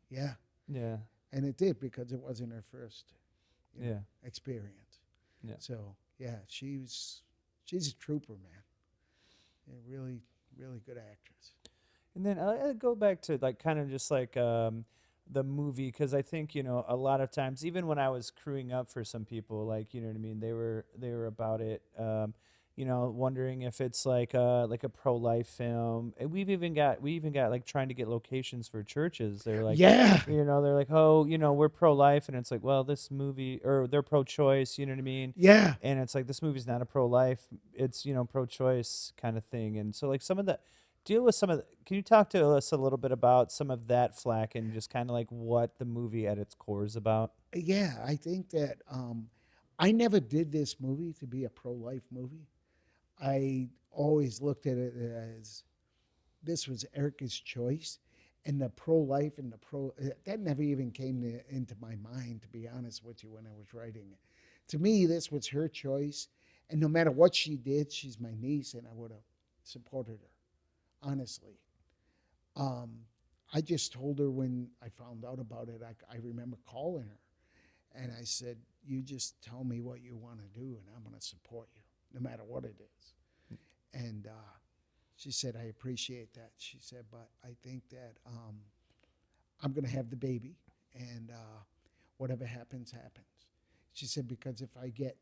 [SPEAKER 5] Yeah.
[SPEAKER 4] Yeah.
[SPEAKER 5] And it did because it wasn't her first you know,
[SPEAKER 4] Yeah.
[SPEAKER 5] experience.
[SPEAKER 4] Yeah.
[SPEAKER 5] So, yeah, she's a trooper, man. Yeah, really, really good actress.
[SPEAKER 4] And then I'll go back to like kind of just like the movie, because I think, you know, a lot of times, even when I was crewing up for some people, like, you know what I mean, they were about it, you know, wondering if it's like a pro-life film. And we even got like trying to get locations for churches. They're like,
[SPEAKER 5] Yeah.
[SPEAKER 4] you know, they're like, oh, you know, we're pro-life, and it's like, well, this movie, or they're pro-choice, you know what I mean?
[SPEAKER 5] Yeah.
[SPEAKER 4] And it's like, this movie's not a pro-life, it's, you know, pro-choice kind of thing. And so like some of the can you talk to us a little bit about some of that flack and just kind of like what the movie at its core is about?
[SPEAKER 5] Yeah, I think that I never did this movie to be a pro-life movie. I always looked at it as this was Erica's choice, and the pro-life and that never even came into my mind, to be honest with you, when I was writing it. To me, this was her choice, and no matter what she did, she's my niece, and I would have supported her, honestly. I just told her when I found out about it, I remember calling her, and I said, you just tell me what you want to do, and I'm going to support you, no matter what it is. And she said, I appreciate that. She said, but I think that I'm going to have the baby, and whatever happens, happens. She said, because if I get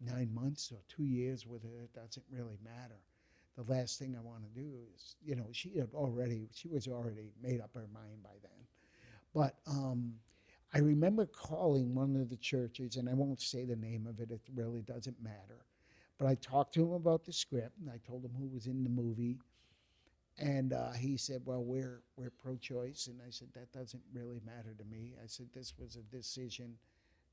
[SPEAKER 5] 9 months or 2 years with her, it doesn't really matter. The last thing I want to do is, you know, she was already made up her mind by then. But I remember calling one of the churches, and I won't say the name of it, it really doesn't matter. But I talked to him about the script, and I told him who was in the movie. And he said, well, we're pro-choice. And I said, that doesn't really matter to me. I said, this was a decision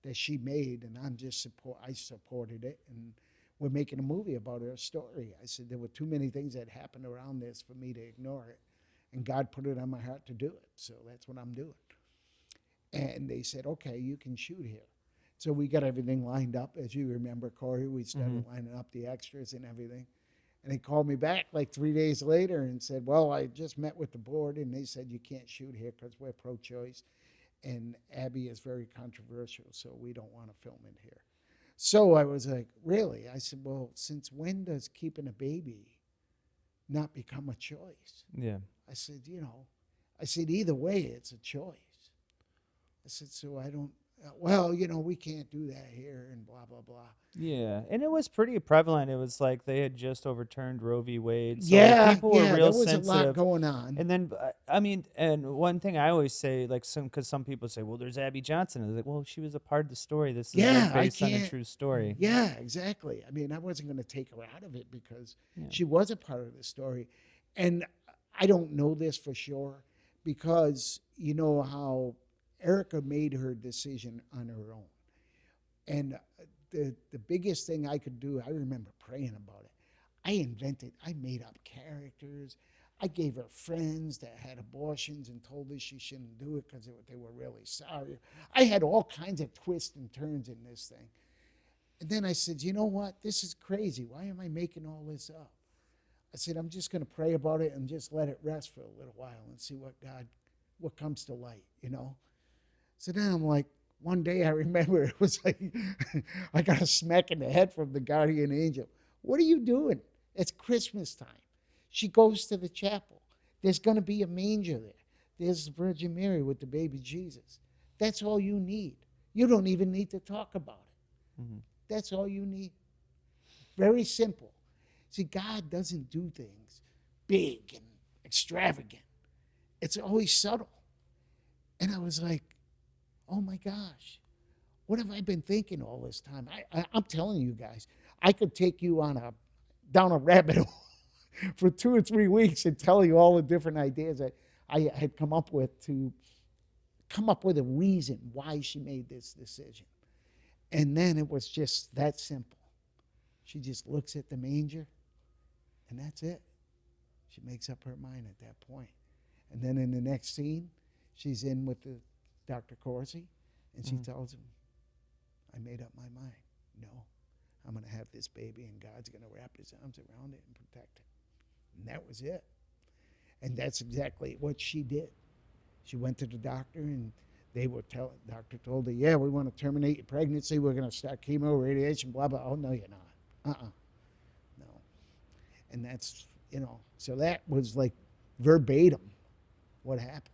[SPEAKER 5] that she made, and I supported it. And we're making a movie about her story. I said, there were too many things that happened around this for me to ignore it. And God put it on my heart to do it. So that's what I'm doing. And they said, okay, you can shoot here. So we got everything lined up. As you remember, Cory, we started lining up the extras and everything. And they called me back like 3 days later and said, well, I just met with the board, and they said you can't shoot here because we're pro-choice. And Abby is very controversial, so we don't want to film it here. So I was like, really? I said, well, since when does keeping a baby not become a choice?
[SPEAKER 4] Yeah.
[SPEAKER 5] I said, either way, it's a choice. I said, so I don't, we can't do that here and blah, blah, blah.
[SPEAKER 4] Yeah, and it was pretty prevalent. It was like they had just overturned Roe v. Wade. So
[SPEAKER 5] Yeah,
[SPEAKER 4] people were real
[SPEAKER 5] there was
[SPEAKER 4] sensitive.
[SPEAKER 5] a lot going on.
[SPEAKER 4] And then, I mean, and one thing I always say, like, because some people say, well, there's Abby Johnson. I was like, well, she was a part of the story. This is like based on a true story.
[SPEAKER 5] Yeah, exactly. I mean, I wasn't going to take her out of it because
[SPEAKER 4] Yeah.
[SPEAKER 5] she was a part of the story. And I don't know this for sure because you know how Erica made her decision on her own. And the biggest thing I could do, I remember praying about it. I made up characters. I gave her friends that had abortions and told her she shouldn't do it because they were really sorry. I had all kinds of twists and turns in this thing. And then I said, you know what? This is crazy. Why am I making all this up? I said, I'm just going to pray about it and just let it rest for a little while and see what comes to light, you know? So then I'm like, one day I remember it was like, I got a smack in the head from the guardian angel. What are you doing? It's Christmas time. She goes to the chapel. There's going to be a manger there. There's the Virgin Mary with the baby Jesus. That's all you need. You don't even need to talk about it.
[SPEAKER 4] Mm-hmm.
[SPEAKER 5] That's all you need. Very simple. See, God doesn't do things big and extravagant. It's always subtle. And I was like, oh my gosh, what have I been thinking all this time? I'm telling you guys, I could take you down a rabbit hole for 2 or 3 weeks and tell you all the different ideas that I had come up with to come up with a reason why she made this decision. And then it was just that simple. She just looks at the manger, and that's it. She makes up her mind at that point. And then in the next scene, she's in with Dr. Corsi, and she tells him, I made up my mind. No, I'm going to have this baby, and God's going to wrap his arms around it and protect it. And that was it. And that's exactly what she did. She went to the doctor, and doctor told her, yeah, we want to terminate your pregnancy. We're going to start chemo, radiation, blah, blah. Oh, no, you're not. No. And that's, so that was like verbatim what happened.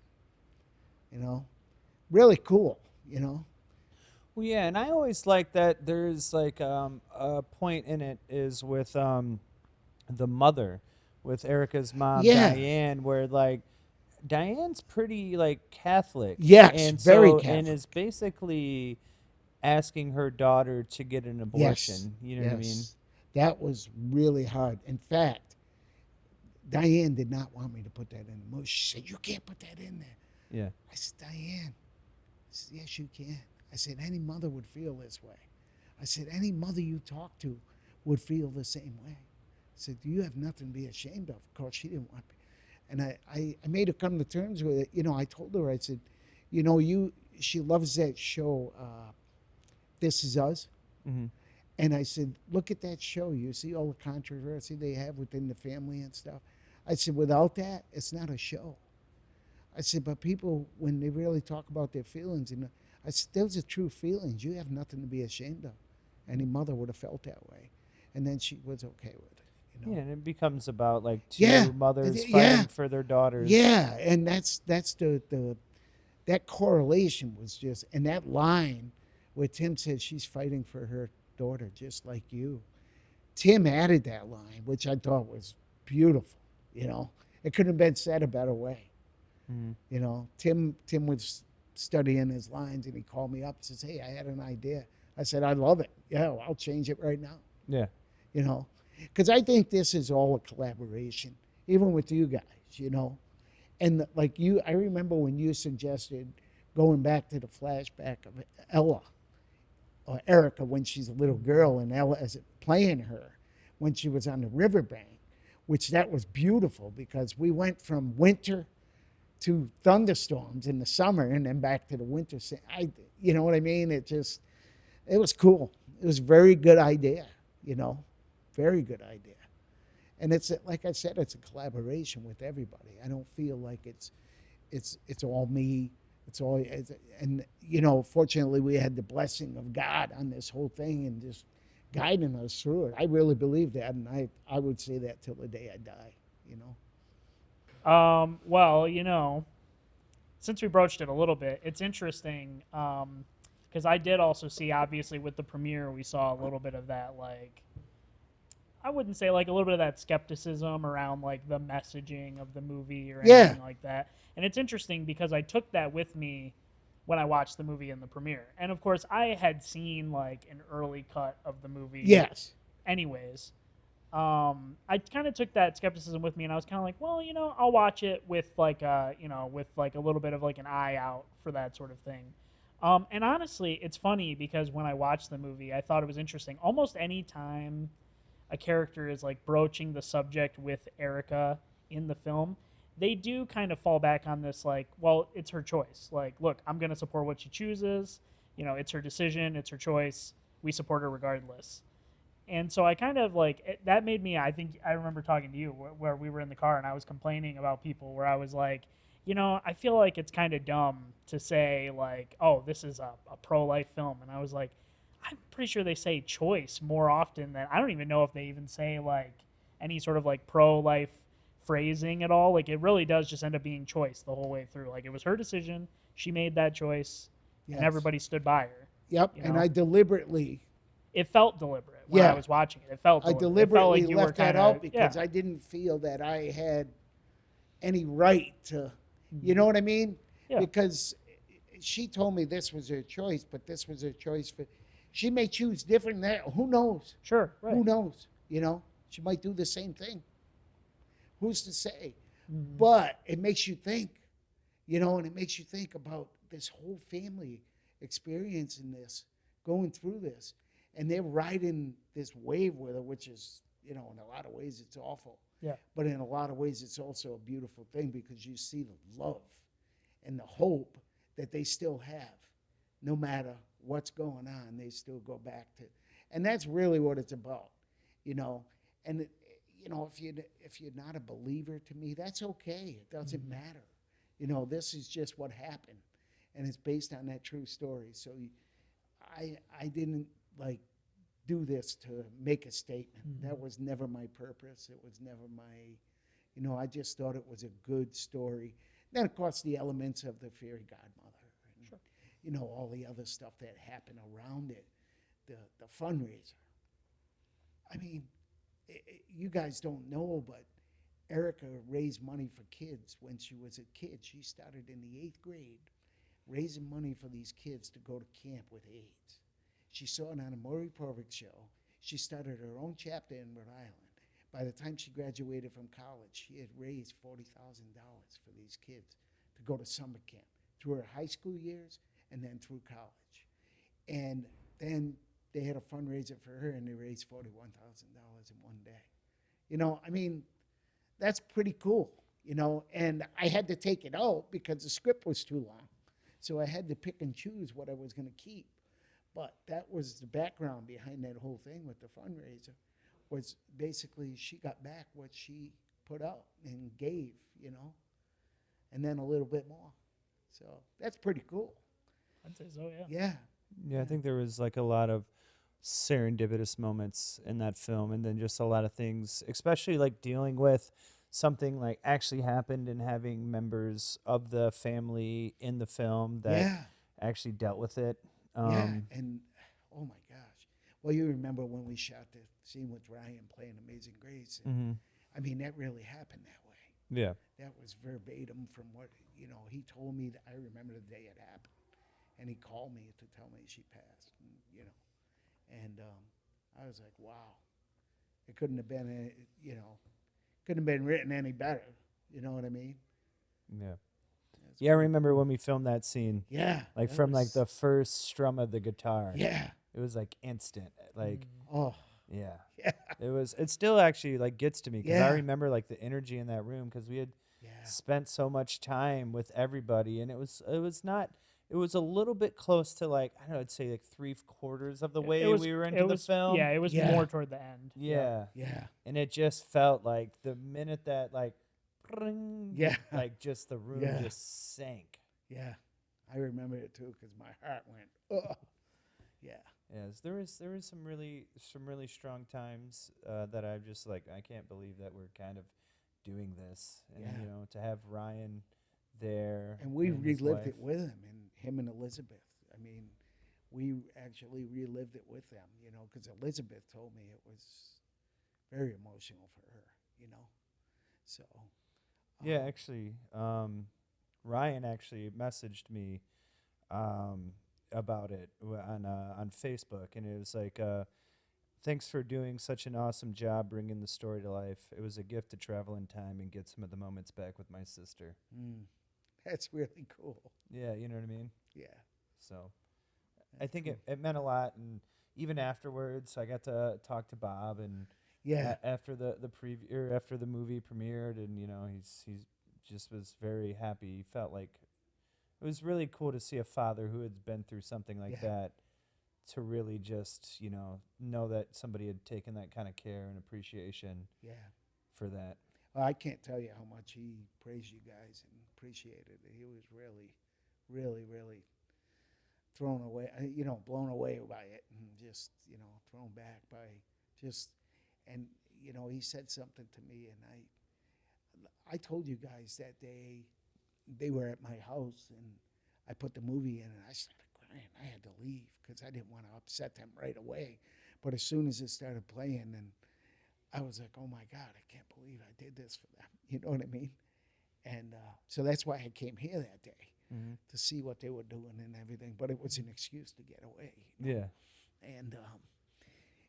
[SPEAKER 5] Really cool,
[SPEAKER 4] Well, yeah, and I always like that there's like a point in it is with the mother, with Erica's mom,
[SPEAKER 5] Yeah.
[SPEAKER 4] Diane, where like Diane's pretty like Catholic.
[SPEAKER 5] Yes,
[SPEAKER 4] and
[SPEAKER 5] very
[SPEAKER 4] And
[SPEAKER 5] Catholic.
[SPEAKER 4] is basically asking her daughter to get an abortion. You know what I mean?
[SPEAKER 5] That was really hard. In fact, Diane did not want me to put that in the movie. She said, you can't put that in there.
[SPEAKER 4] Yeah.
[SPEAKER 5] I said, Diane, yes, you can. I said, any mother would feel this way. I said, any mother you talk to would feel the same way. I said, you have nothing to be ashamed of. Of course, she didn't want me. And I made her come to terms with it. I told her, I said, she loves that show, This Is Us.
[SPEAKER 4] Mm-hmm.
[SPEAKER 5] And I said, look at that show. You see all the controversy they have within the family and stuff. I said, without that, it's not a show. I said, but people, when they really talk about their feelings, I said, those are true feelings. You have nothing to be ashamed of. Any mother would have felt that way. And then she was okay with it.
[SPEAKER 4] Yeah, and it becomes about like two mothers fighting
[SPEAKER 5] Yeah.
[SPEAKER 4] for their daughters.
[SPEAKER 5] Yeah, and that's that correlation was just, and that line where Tim said she's fighting for her daughter just like you. Tim added that line, which I thought was beautiful. It couldn't have been said a better way.
[SPEAKER 4] Mm-hmm.
[SPEAKER 5] Tim was studying his lines, and he called me up and says, hey, I had an idea. I said, I love it. Yeah, well, I'll change it right now.
[SPEAKER 4] Yeah.
[SPEAKER 5] Because I think this is all a collaboration, even with you guys, And like you, I remember when you suggested going back to the flashback of Ella, or Erica when she's a little girl, and Ella is playing her when she was on the riverbank, which that was beautiful because we went from winter to thunderstorms in the summer and then back to the winter. You know what I mean? It was cool. It was a very good idea, very good idea. And it's, like I said, it's a collaboration with everybody. I don't feel like it's all me. Fortunately we had the blessing of God on this whole thing and just guiding us through it. I really believe that, and I would say that till the day I die,
[SPEAKER 3] Well, since we broached it a little bit, it's interesting because I did also see, obviously, with the premiere, we saw a little bit of that, like, I wouldn't say like a little bit of that skepticism around like the messaging of the movie or anything like that. And it's interesting because I took that with me when I watched the movie in the premiere. And of course, I had seen like an early cut of the movie.
[SPEAKER 5] Yes.
[SPEAKER 3] Anyways, I kind of took that skepticism with me, and I was kind of like, well, I'll watch it with like a little bit of like an eye out for that sort of thing. And honestly, it's funny because when I watched the movie, I thought it was interesting. Almost any time a character is like broaching the subject with Erica in the film, they do kind of fall back on this like, well, it's her choice. Like, look, I'm going to support what she chooses. It's her decision. It's her choice. We support her regardless. And so I kind of like that made me. I think I remember talking to you where we were in the car and I was complaining about people where I was like, I feel like it's kind of dumb to say like, oh, this is a pro-life film, and I was like, I'm pretty sure they say choice more often than I don't even know if they even say like any sort of like pro-life phrasing at all. Like it really does just end up being choice the whole way through. Like it was her decision. She made that choice,
[SPEAKER 5] Yes.
[SPEAKER 3] and everybody stood by her.
[SPEAKER 5] Yep.
[SPEAKER 3] you
[SPEAKER 5] And
[SPEAKER 3] know?
[SPEAKER 5] I deliberately,
[SPEAKER 3] It felt deliberate when I
[SPEAKER 5] Yeah.
[SPEAKER 3] was watching it. It felt
[SPEAKER 5] I
[SPEAKER 3] deliberate. It felt
[SPEAKER 5] deliberately
[SPEAKER 3] like you were
[SPEAKER 5] left that
[SPEAKER 3] kinda,
[SPEAKER 5] out because
[SPEAKER 3] yeah.
[SPEAKER 5] I didn't feel that I had any right to, you know what I mean?
[SPEAKER 3] Yeah.
[SPEAKER 5] Because she told me this was her choice, but this was her choice for. She may choose different. Who knows?
[SPEAKER 3] Sure, right.
[SPEAKER 5] Who knows? She might do the same thing. Who's to say?
[SPEAKER 3] Mhm.
[SPEAKER 5] But it makes you think, and it makes you think about this whole family experiencing this, going through this, and they're riding this wave with her, which is, in a lot of ways it's awful.
[SPEAKER 3] Yeah.
[SPEAKER 5] But in a lot of ways it's also a beautiful thing because you see the love and the hope that they still have, no matter what's going on. They still go back to, and that's really what it's about, And if you're not a believer, to me, that's okay. It doesn't matter. This is just what happened, and it's based on that true story. So, I didn't like do this to make a statement. That was never my purpose. It was never my, I just thought it was a good story. Then, of course, the elements of the fairy godmother, and, all the other stuff that happened around it, the fundraiser. I mean, you guys don't know, but Erica raised money for kids when she was a kid. She started in the 8th grade raising money for these kids to go to camp with AIDS. She saw it on a Maury Povich show. She started her own chapter in Rhode Island. By the time she graduated from college, she had raised $40,000 for these kids to go to summer camp through her high school years and then through college. And then they had a fundraiser for her, and they raised $41,000 in one day. I mean, that's pretty cool, And I had to take it out because the script was too long. So I had to pick and choose what I was going to keep. But that was the background behind that whole thing with the fundraiser, was basically she got back what she put out and gave, and then a little bit more. So that's pretty cool.
[SPEAKER 3] I'd say so, yeah.
[SPEAKER 5] Yeah.
[SPEAKER 4] Yeah, I think there was like a lot of serendipitous moments in that film, and then just a lot of things, especially like dealing with something like actually happened and having members of the family in the film that actually dealt with it.
[SPEAKER 5] And oh my gosh. Well, you remember when we shot the scene with Ryan playing Amazing Grace. And, I mean, that really happened that way.
[SPEAKER 4] Yeah.
[SPEAKER 5] That was verbatim from what, he told me. That I remember the day it happened. And he called me to tell me she passed, and I was like, wow. It couldn't have been, couldn't have been written any better. You know what I mean?
[SPEAKER 4] Yeah.
[SPEAKER 5] That's
[SPEAKER 4] Yeah, I
[SPEAKER 5] pretty
[SPEAKER 4] remember
[SPEAKER 5] cool.
[SPEAKER 4] when we filmed that scene.
[SPEAKER 5] Yeah.
[SPEAKER 4] Like
[SPEAKER 5] that
[SPEAKER 4] from like
[SPEAKER 5] was-
[SPEAKER 4] the first strum of the guitar.
[SPEAKER 5] Yeah.
[SPEAKER 4] It was like instant. Like,
[SPEAKER 5] Oh.
[SPEAKER 4] yeah.
[SPEAKER 5] Yeah.
[SPEAKER 4] It still actually like gets to me because I
[SPEAKER 5] Yeah.
[SPEAKER 4] remember like the energy in that room because we had
[SPEAKER 5] Yeah.
[SPEAKER 4] spent so much time with everybody, and it was a little bit close to like, I don't know, I'd say like 3/4 of the way we were into the film.
[SPEAKER 3] Yeah, it was
[SPEAKER 5] Yeah.
[SPEAKER 3] more toward the end.
[SPEAKER 4] Yeah.
[SPEAKER 5] Yeah.
[SPEAKER 4] And it just felt like the minute that like, pring,
[SPEAKER 5] Yeah.
[SPEAKER 4] like just the room
[SPEAKER 5] Yeah.
[SPEAKER 4] just sank.
[SPEAKER 5] Yeah. I remember it too because my heart went, ugh. Yeah.
[SPEAKER 4] Yes, there was some really strong times that I'm just like, I can't believe that we're kind of doing this, and
[SPEAKER 5] Yeah.
[SPEAKER 4] to have Ryan there,
[SPEAKER 5] And we
[SPEAKER 4] his
[SPEAKER 5] relived
[SPEAKER 4] wife.
[SPEAKER 5] it with him and Elizabeth. I mean, we actually relived it with them, because Elizabeth told me it was very emotional for her, So.
[SPEAKER 4] Yeah, actually, Ryan actually messaged me about it on Facebook, and it was like, thanks for doing such an awesome job bringing the story to life. It was a gift to travel in time and get some of the moments back with my sister.
[SPEAKER 5] That's really cool.
[SPEAKER 4] Yeah, you know what I mean?
[SPEAKER 5] Yeah.
[SPEAKER 4] So I think it meant a lot, and even afterwards, I got to talk to Bob, and
[SPEAKER 5] Yeah.
[SPEAKER 4] after the preview or after the movie premiered, and he's just was very happy. He felt like it was really cool to see a father who had been through something like
[SPEAKER 5] Yeah.
[SPEAKER 4] that to really just, know that somebody had taken that kind of care and appreciation
[SPEAKER 5] Yeah.
[SPEAKER 4] for that.
[SPEAKER 5] Well, I can't tell you how much he praised you guys and appreciated it. He was really, really, really blown away by it, and just, thrown back by just, and, he said something to me, and I told you guys that day they were at my house, and I put the movie in, and I started crying. I had to leave because I didn't want to upset them right away. But as soon as it started playing, and I was like, oh my God, I can't believe I did this for them. You know what I mean? And so that's why I came here that day, to see what they were doing and everything. But it was an excuse to get away.
[SPEAKER 4] Yeah.
[SPEAKER 5] And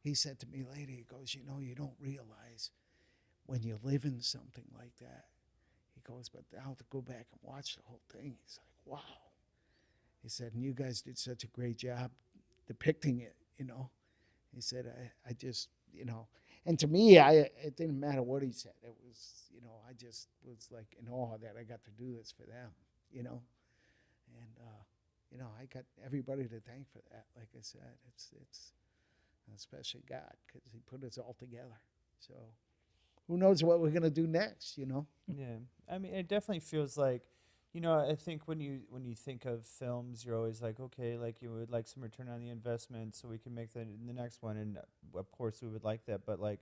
[SPEAKER 5] he said to me later, he goes, you don't realize when you live in something like that. He goes, but I'll have to go back and watch the whole thing. He's like, wow. He said, and you guys did such a great job depicting it, He said, I just, and to me, it didn't matter what he said. It was, I just was like in awe that I got to do this for them, And, I got everybody to thank for that. Like I said, it's especially God, because he put us all together. So who knows what we're going to do next,
[SPEAKER 4] Yeah. I mean, it definitely feels like, I think when you think of films, you're always like, okay, like you would like some return on the investment so we can make the next one. And of course we would like that. But like,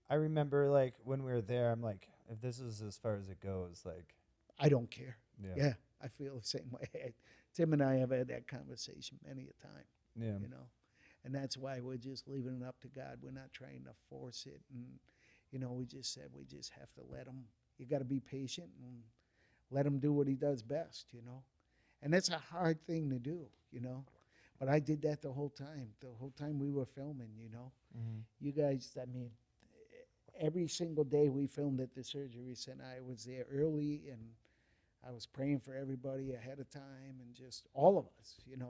[SPEAKER 4] I remember like when we were there, I'm like, if this is as far as it goes, like.
[SPEAKER 5] I don't care.
[SPEAKER 4] Yeah.
[SPEAKER 5] I feel the same way. Tim and I have had that conversation many a time.
[SPEAKER 4] Yeah.
[SPEAKER 5] And that's why we're just leaving it up to God. We're not trying to force it. And, we just said we just have to let him. You got to be patient and let him do what he does best, And that's a hard thing to do, But I did that the whole time we were filming,
[SPEAKER 4] Mm-hmm.
[SPEAKER 5] You guys, I mean, every single day we filmed at the surgery center, I was there early, and I was praying for everybody ahead of time, and just all of us, and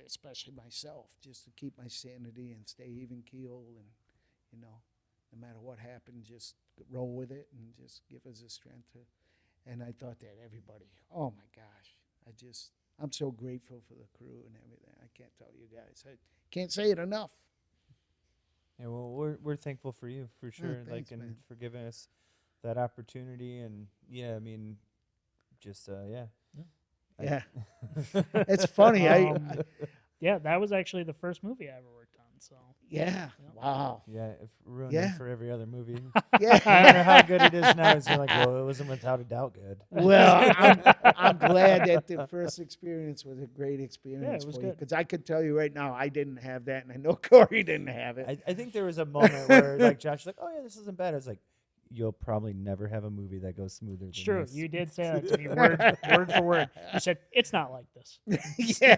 [SPEAKER 5] especially myself, just to keep my sanity and stay even keeled, and, no matter what happened, just roll with it and just give us the strength to. And I thought that everybody, oh my gosh, I'm so grateful for the crew and everything. I can't tell you guys. I can't say it enough.
[SPEAKER 4] Yeah, well, we're thankful for you for sure,
[SPEAKER 5] thanks,
[SPEAKER 4] and
[SPEAKER 5] man.
[SPEAKER 4] for giving us that opportunity, and I mean, just
[SPEAKER 5] Yeah.
[SPEAKER 4] I-
[SPEAKER 5] It's funny.
[SPEAKER 3] Yeah, that was actually the first movie I ever worked on. So
[SPEAKER 5] Yeah. Wow.
[SPEAKER 4] Yeah, if ruined
[SPEAKER 5] Yeah.
[SPEAKER 4] it for every other movie.
[SPEAKER 5] Yeah.
[SPEAKER 4] I don't know how good it is now. You're like, well, it wasn't without a doubt good.
[SPEAKER 5] Well, I'm glad that the first experience was a great experience
[SPEAKER 3] was
[SPEAKER 5] for you,
[SPEAKER 3] good.
[SPEAKER 5] because I could tell you right now I didn't have that, and I know Cory didn't have it.
[SPEAKER 4] I think there was a moment where like Josh was like, oh yeah, this isn't bad. I was like, you'll probably never have a movie that goes smoother
[SPEAKER 3] it's
[SPEAKER 4] than
[SPEAKER 3] true.
[SPEAKER 4] this.
[SPEAKER 3] You did say that to me word for word. You said it's not like this.
[SPEAKER 5] Yeah,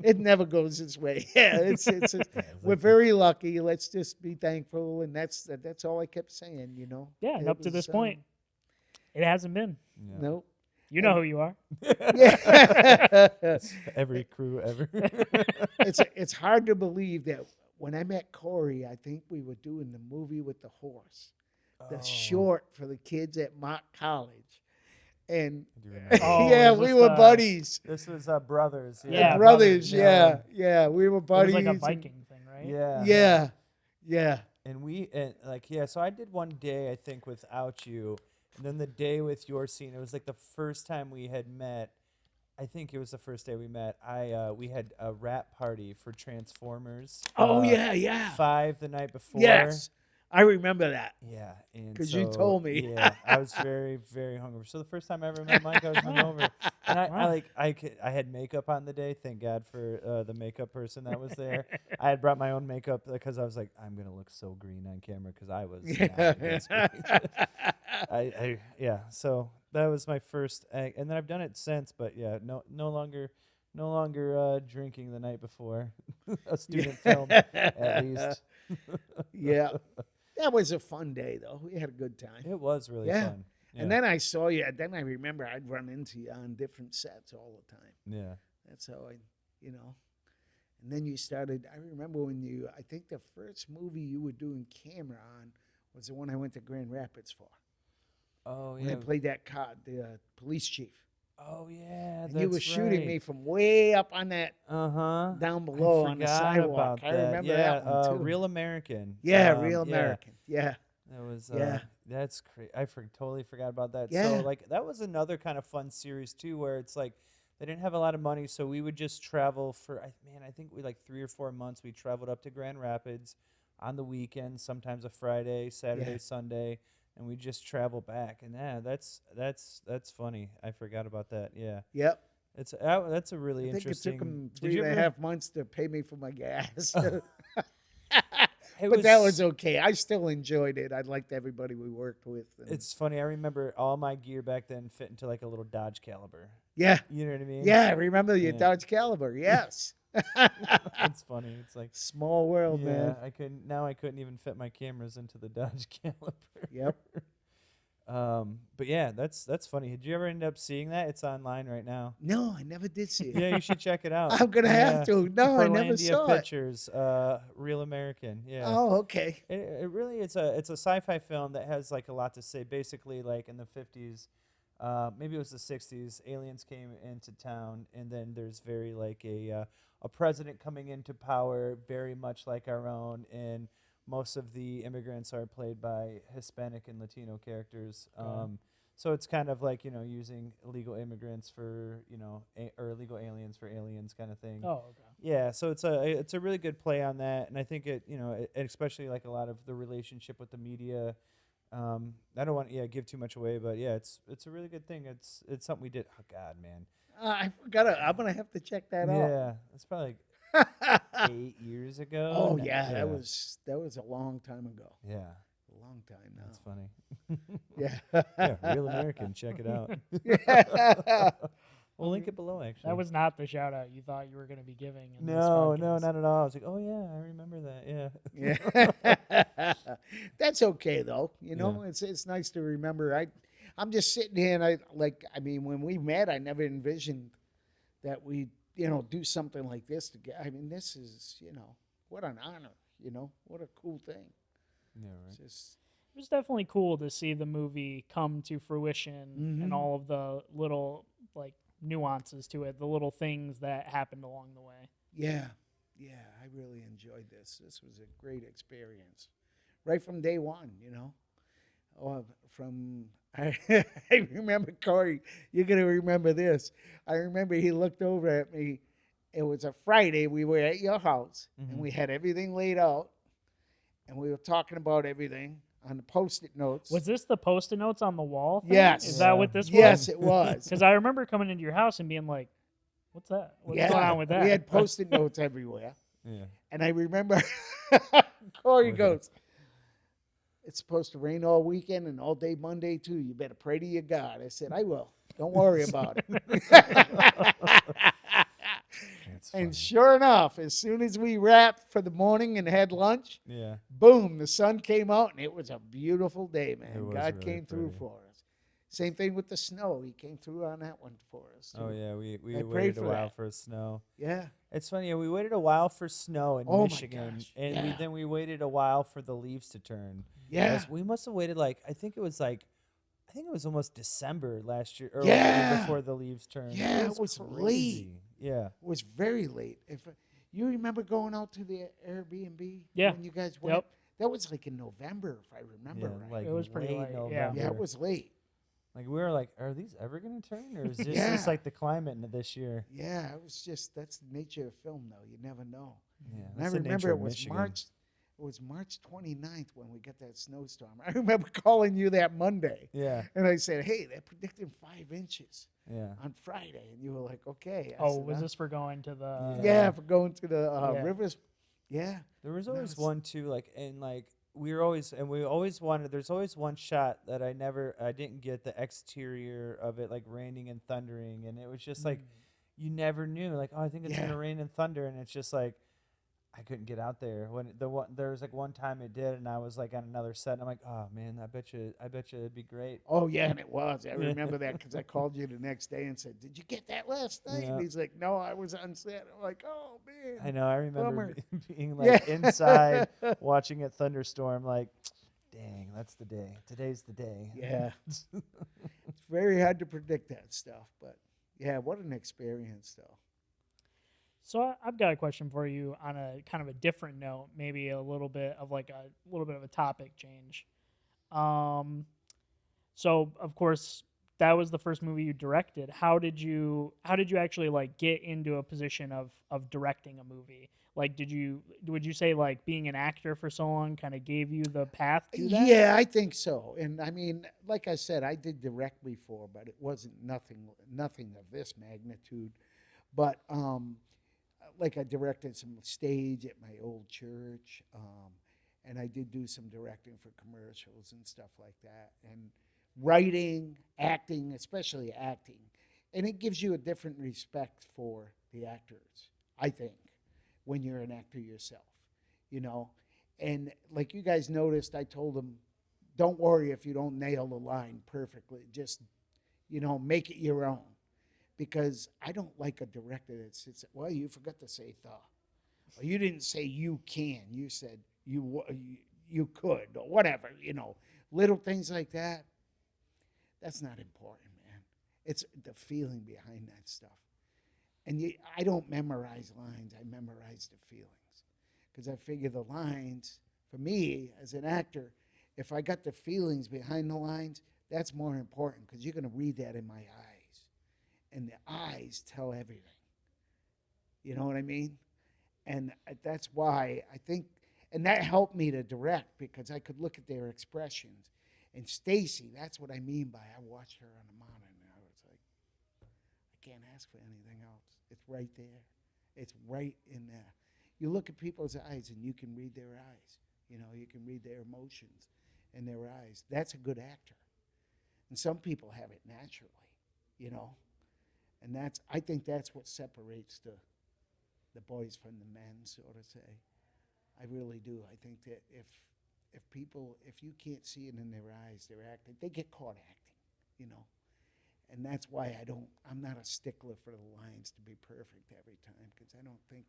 [SPEAKER 5] it never goes this way. Yeah, it's we're very lucky. Let's just be thankful, and that's all I kept saying.
[SPEAKER 3] Yeah, and
[SPEAKER 5] It
[SPEAKER 3] up to this
[SPEAKER 5] was,
[SPEAKER 3] point, it hasn't been.
[SPEAKER 4] Yeah.
[SPEAKER 5] Nope.
[SPEAKER 3] You know who you are.
[SPEAKER 5] Yeah.
[SPEAKER 4] Every crew ever.
[SPEAKER 5] It's hard to believe that when I met Cory, I think we were doing the movie with the horse, the short for the kids at Mock College, and
[SPEAKER 4] I do remember.
[SPEAKER 3] Oh,
[SPEAKER 5] yeah,
[SPEAKER 3] is
[SPEAKER 5] we
[SPEAKER 3] this
[SPEAKER 5] were
[SPEAKER 3] the-
[SPEAKER 5] buddies.
[SPEAKER 4] This was Brothers.
[SPEAKER 3] Yeah,
[SPEAKER 5] Brothers,
[SPEAKER 3] Brothers,
[SPEAKER 5] yeah, we were
[SPEAKER 3] It was
[SPEAKER 5] buddies.
[SPEAKER 3] like a
[SPEAKER 5] and-
[SPEAKER 3] Viking thing, right?
[SPEAKER 5] Yeah.
[SPEAKER 4] And so I did one day, I think, without you. And then the day with your scene, it was like the first time we had met. I think it was the first day we met. We had a rap party for Transformers.
[SPEAKER 5] Oh, yeah.
[SPEAKER 4] 5 the night before.
[SPEAKER 5] Yes, I remember that.
[SPEAKER 4] Yeah, and
[SPEAKER 5] 'Cause you
[SPEAKER 4] so,
[SPEAKER 5] told me.
[SPEAKER 4] Yeah, I was very, very hungover. So the first time I ever met Mike, I was hungover, and I had makeup on the day. Thank God for the makeup person that was there. I had brought my own makeup because I was like, I'm gonna look so green on camera because I was. Not against me. So that was my first, and then I've done it since. But yeah, no longer drinking the night before a student film, at least.
[SPEAKER 5] Yeah. That was a fun day, though. We had a good time.
[SPEAKER 4] It was really
[SPEAKER 5] Yeah.
[SPEAKER 4] fun. Yeah.
[SPEAKER 5] And then I saw you. Then I remember I'd run into you on different sets all the time.
[SPEAKER 4] Yeah.
[SPEAKER 5] That's how And then you started. I remember when I think the first movie you were doing camera on was the one I went to Grand Rapids for.
[SPEAKER 4] Oh
[SPEAKER 5] When I played that cop, the police chief.
[SPEAKER 4] Oh yeah,
[SPEAKER 5] And you were
[SPEAKER 4] that's
[SPEAKER 5] shooting
[SPEAKER 4] right.
[SPEAKER 5] me from way up on that
[SPEAKER 4] Uh-huh.
[SPEAKER 5] down below
[SPEAKER 4] I
[SPEAKER 5] on the
[SPEAKER 4] forgot
[SPEAKER 5] sidewalk.
[SPEAKER 4] about
[SPEAKER 5] I
[SPEAKER 4] that.
[SPEAKER 5] remember
[SPEAKER 4] Yeah,
[SPEAKER 5] that one too.
[SPEAKER 4] Real American.
[SPEAKER 5] Yeah, Real
[SPEAKER 4] Yeah,
[SPEAKER 5] American. Yeah.
[SPEAKER 4] that was
[SPEAKER 5] Yeah.
[SPEAKER 4] that's crazy. Totally forgot about that.
[SPEAKER 5] Yeah.
[SPEAKER 4] So like that was another kind of fun series too, where it's like they didn't have a lot of money, so we would just travel for I think we like 3 or 4 months. We traveled up to Grand Rapids on the weekends, sometimes a Friday, Saturday,
[SPEAKER 5] Yeah.
[SPEAKER 4] Sunday, and we just travel back. And yeah, that's funny. I forgot about that. Yeah.
[SPEAKER 5] Yep.
[SPEAKER 4] That's a really
[SPEAKER 5] I think it
[SPEAKER 4] interesting.
[SPEAKER 5] took them
[SPEAKER 4] Did
[SPEAKER 5] 3
[SPEAKER 4] you
[SPEAKER 5] and a
[SPEAKER 4] ever-
[SPEAKER 5] half months to pay me for my gas.
[SPEAKER 4] It
[SPEAKER 5] But that was okay. I still enjoyed it. I liked everybody we worked with. And
[SPEAKER 4] It's funny. I remember all my gear back then fit into like a little Dodge Caliber.
[SPEAKER 5] yeah.
[SPEAKER 4] You know what I mean?
[SPEAKER 5] Yeah, I remember your
[SPEAKER 4] Yeah.
[SPEAKER 5] Dodge Caliber. Yes.
[SPEAKER 4] It's funny. It's like
[SPEAKER 5] Small world,
[SPEAKER 4] yeah,
[SPEAKER 5] man.
[SPEAKER 4] I couldn't even fit my cameras into the Dodge Caliber.
[SPEAKER 5] Yep.
[SPEAKER 4] But yeah, that's funny. Did you ever end up seeing that? It's online right now.
[SPEAKER 5] No, I never did see it.
[SPEAKER 4] Yeah, you should check it out.
[SPEAKER 5] I'm going to have to. No, I never
[SPEAKER 4] Portlandia
[SPEAKER 5] saw it.
[SPEAKER 4] Pictures, Real American. Yeah.
[SPEAKER 5] Oh, okay.
[SPEAKER 4] It really it's a sci-fi film that has like a lot to say. Basically, like in the 50s, maybe it was the 60s, aliens came into town, and then there's very like a president coming into power, very much like our own, and most of the immigrants are played by Hispanic and Latino characters.
[SPEAKER 3] Okay.
[SPEAKER 4] So it's kind of like using illegal immigrants for or illegal aliens for aliens kind of thing.
[SPEAKER 3] Oh, okay.
[SPEAKER 4] Yeah, so it's a really good play on that, and I think it and especially like a lot of the relationship with the media. I don't want to give too much away, but yeah, it's a really good thing. It's something we did. Oh God, man.
[SPEAKER 5] I forgot. I'm going to have to check that out.
[SPEAKER 4] Yeah, it's probably like 8 years ago.
[SPEAKER 5] Oh,
[SPEAKER 4] No,
[SPEAKER 5] yeah. That was a long time ago.
[SPEAKER 4] Yeah,
[SPEAKER 5] A long time now.
[SPEAKER 4] that's funny.
[SPEAKER 5] Yeah.
[SPEAKER 4] Yeah, Real American. Check it out.
[SPEAKER 5] Yeah.
[SPEAKER 4] We'll link it below. Actually,
[SPEAKER 3] That was not the shout out you thought you were going to be giving. In this
[SPEAKER 4] no,
[SPEAKER 3] podcast.
[SPEAKER 4] not at all. I was like, oh yeah, I remember that. Yeah.
[SPEAKER 5] Yeah. That's okay though. It's nice to remember. I'm just sitting here and when we met, I never envisioned that we do something like this together. This is, what an honor, what a cool thing.
[SPEAKER 4] Yeah,
[SPEAKER 5] It's
[SPEAKER 4] right.
[SPEAKER 5] just,
[SPEAKER 3] It was definitely cool to see the movie come to fruition
[SPEAKER 5] Mhm.
[SPEAKER 3] and all of the little like nuances to it, the little things that happened along the way.
[SPEAKER 5] yeah, I really enjoyed this. This was a great experience. Right from day one, I remember Cory, you're going to remember this. I remember he looked over at me. It was a Friday. We were at your house, and we had everything laid out, and we were talking about everything on the Post-it notes.
[SPEAKER 3] Was this the Post-it notes on the wall thing?
[SPEAKER 5] Yes.
[SPEAKER 3] Is that what this was?
[SPEAKER 5] Yes, it was.
[SPEAKER 3] Because I remember coming into your house and being like, what's that? What's going on with that?
[SPEAKER 5] We had Post-it notes everywhere.
[SPEAKER 4] Yeah.
[SPEAKER 5] And I remember Cory goes, it's supposed to rain all weekend and all day Monday, too. You better pray to your God. I said, I will. Don't worry about it.
[SPEAKER 4] That's funny.
[SPEAKER 5] And sure enough, as soon as we wrapped for the morning and had lunch,
[SPEAKER 4] Yeah.
[SPEAKER 5] boom, the sun came out, and it was a beautiful day, man.
[SPEAKER 4] It was
[SPEAKER 5] God
[SPEAKER 4] really
[SPEAKER 5] came through
[SPEAKER 4] pretty.
[SPEAKER 5] for us. Same thing with the snow. He came through on that one for us,
[SPEAKER 4] Oh
[SPEAKER 5] too.
[SPEAKER 4] yeah, we
[SPEAKER 5] I
[SPEAKER 4] waited
[SPEAKER 5] prayed
[SPEAKER 4] a
[SPEAKER 5] for
[SPEAKER 4] while
[SPEAKER 5] that.
[SPEAKER 4] for snow.
[SPEAKER 5] Yeah.
[SPEAKER 4] It's funny. We waited a while for snow in
[SPEAKER 5] Oh, my
[SPEAKER 4] Michigan,
[SPEAKER 5] gosh,
[SPEAKER 4] and
[SPEAKER 5] yeah.
[SPEAKER 4] then we waited a while for the leaves to turn.
[SPEAKER 5] Yeah.
[SPEAKER 4] We must have waited I think it was almost December last year, or
[SPEAKER 5] Yeah.
[SPEAKER 4] before the leaves turned.
[SPEAKER 5] Yeah, it was
[SPEAKER 4] crazy.
[SPEAKER 5] late.
[SPEAKER 4] Yeah.
[SPEAKER 5] It was very late. If you remember going out to the Airbnb
[SPEAKER 3] Yeah.
[SPEAKER 5] when you guys went?
[SPEAKER 3] Yep.
[SPEAKER 5] That was like in November, if I remember
[SPEAKER 4] Yeah,
[SPEAKER 5] right.
[SPEAKER 4] like
[SPEAKER 3] It was pretty
[SPEAKER 4] late
[SPEAKER 3] late,
[SPEAKER 4] November.
[SPEAKER 3] yeah.
[SPEAKER 5] Yeah, it was late.
[SPEAKER 4] Like we were like, are these ever gonna turn, or is this
[SPEAKER 5] Yeah.
[SPEAKER 4] just like the climate this year?
[SPEAKER 5] Yeah, it was just, that's the nature of film, though. You never know.
[SPEAKER 4] Yeah.
[SPEAKER 5] And I
[SPEAKER 4] that's the
[SPEAKER 5] remember
[SPEAKER 4] nature
[SPEAKER 5] it
[SPEAKER 4] of
[SPEAKER 5] was
[SPEAKER 4] Michigan.
[SPEAKER 5] March 29th when we got that snowstorm. I remember calling you that Monday,
[SPEAKER 4] Yeah.
[SPEAKER 5] and I said, hey, they're predicting 5 inches
[SPEAKER 4] Yeah.
[SPEAKER 5] on Friday. And you were like, okay. I
[SPEAKER 3] Oh,
[SPEAKER 5] said,
[SPEAKER 3] was
[SPEAKER 5] "Huh?"
[SPEAKER 3] this for going to the...
[SPEAKER 5] Yeah, for going to the
[SPEAKER 3] Yeah.
[SPEAKER 5] rivers. Yeah.
[SPEAKER 4] There was
[SPEAKER 5] No,
[SPEAKER 4] always
[SPEAKER 5] it's-
[SPEAKER 4] one too, we always wanted. There's always one shot that I didn't get the exterior of it, like raining and thundering, and it was just like you never knew. Like, oh, I think it's
[SPEAKER 5] Yeah.
[SPEAKER 4] gonna rain and thunder, and it's just like I couldn't get out there. When there was like one time it did, and I was like on another set, and I'm like, oh man, I bet you it'd be great.
[SPEAKER 5] Oh, yeah, and it was. I remember that because I called you the next day and said, did you get that last night?
[SPEAKER 4] Yeah.
[SPEAKER 5] And he's like, no, I was on set. I'm like, oh, man.
[SPEAKER 4] I know. I remember
[SPEAKER 5] Bummer.
[SPEAKER 4] being like
[SPEAKER 5] Yeah.
[SPEAKER 4] inside watching it thunderstorm. Like, dang, that's the day. Today's the day.
[SPEAKER 5] Yeah. It's very hard to predict that stuff, but yeah, what an experience, though.
[SPEAKER 3] So I've got a question for you on a kind of a different note, maybe a little bit of a topic change. So of course that was the first movie you directed. How did you actually like get into a position of directing a movie? Like, would you say like being an actor for so long kind of gave you the path to that?
[SPEAKER 5] Yeah, I think so. And I mean, like I said, I did direct before, but it wasn't nothing of this magnitude. But like I directed some stage at my old church, and I did do some directing for commercials and stuff like that, and writing, acting, especially acting, and it gives you a different respect for the actors, I think, when you're an actor yourself, you know. And like you guys noticed, I told them, don't worry if you don't nail the line perfectly. Just, make it your own. Because I don't like a director that sits, well, you forgot to say the. Or you didn't say you can. You said you could, or whatever, Little things like that, that's not important, man. It's the feeling behind that stuff. And I don't memorize lines. I memorize the feelings. Because I figure the lines, for me, as an actor, if I got the feelings behind the lines, that's more important because you're going to read that in my eyes. And the eyes tell everything. You know what I mean? And that's why I think, and that helped me to direct because I could look at their expressions. And Stacy, that's what I mean by I watched her on the monitor and I was like, I can't ask for anything else. It's right there. It's right in there. You look at people's eyes and you can read their eyes. You can read their emotions in their eyes. That's a good actor. And some people have it naturally, And I think that's what separates the boys from the men, so to say. I really do. I think that if you can't see it in their eyes, they're acting, they get caught acting, And that's why I'm not a stickler for the lines to be perfect every time, because I don't think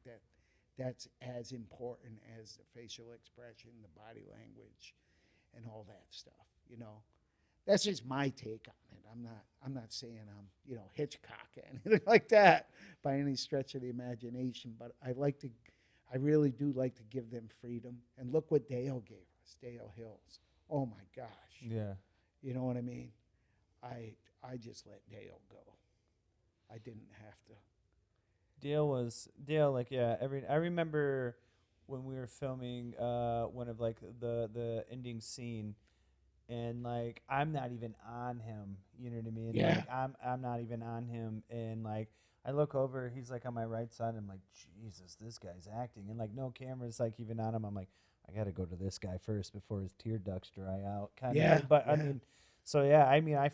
[SPEAKER 5] that's as important as the facial expression, the body language, and all that stuff, That's just my take on it. I'm not saying I'm, Hitchcock or anything like that by any stretch of the imagination, but I really do like to give them freedom. And look what Dale gave us, Dale Hills. Oh my gosh.
[SPEAKER 4] Yeah.
[SPEAKER 5] You know what I mean? I just let Dale go. I didn't have to.
[SPEAKER 4] Dale, like, yeah, I remember when we were filming one of like the ending scene, and like I'm not even on him, you know what I mean?
[SPEAKER 5] Yeah.
[SPEAKER 4] Like I'm not even on him, and like I look over, he's like on my right side, and I'm like, Jesus, this guy's acting, and like no camera's like even on him. I'm like, I got to go to this guy first before his tear ducts dry out, kind of. But I mean. So yeah, I mean, I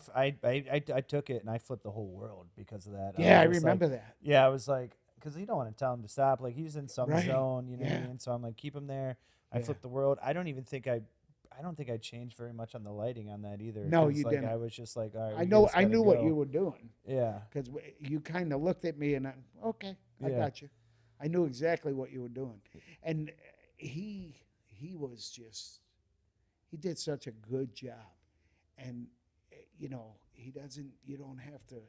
[SPEAKER 4] took it and I flipped the whole world because of that.
[SPEAKER 5] Yeah, I remember that.
[SPEAKER 4] Yeah, I was like, because you don't want to tell him to stop. Like he's in some
[SPEAKER 5] Right.
[SPEAKER 4] zone, you know what I
[SPEAKER 5] Yeah.
[SPEAKER 4] mean. So I'm like, keep him there. I
[SPEAKER 5] Yeah.
[SPEAKER 4] flipped the world. I don't think I changed very much on the lighting on that either.
[SPEAKER 5] No,
[SPEAKER 4] 'cause,
[SPEAKER 5] you
[SPEAKER 4] like,
[SPEAKER 5] didn't.
[SPEAKER 4] I was just like, all right.
[SPEAKER 5] I
[SPEAKER 4] we
[SPEAKER 5] knew
[SPEAKER 4] just
[SPEAKER 5] what
[SPEAKER 4] gotta
[SPEAKER 5] you
[SPEAKER 4] go.
[SPEAKER 5] were doing
[SPEAKER 4] Yeah.
[SPEAKER 5] because you kind of looked at me and okay, I
[SPEAKER 4] Yeah.
[SPEAKER 5] got you. I knew exactly what you were doing, and he did such a good job, and you don't have to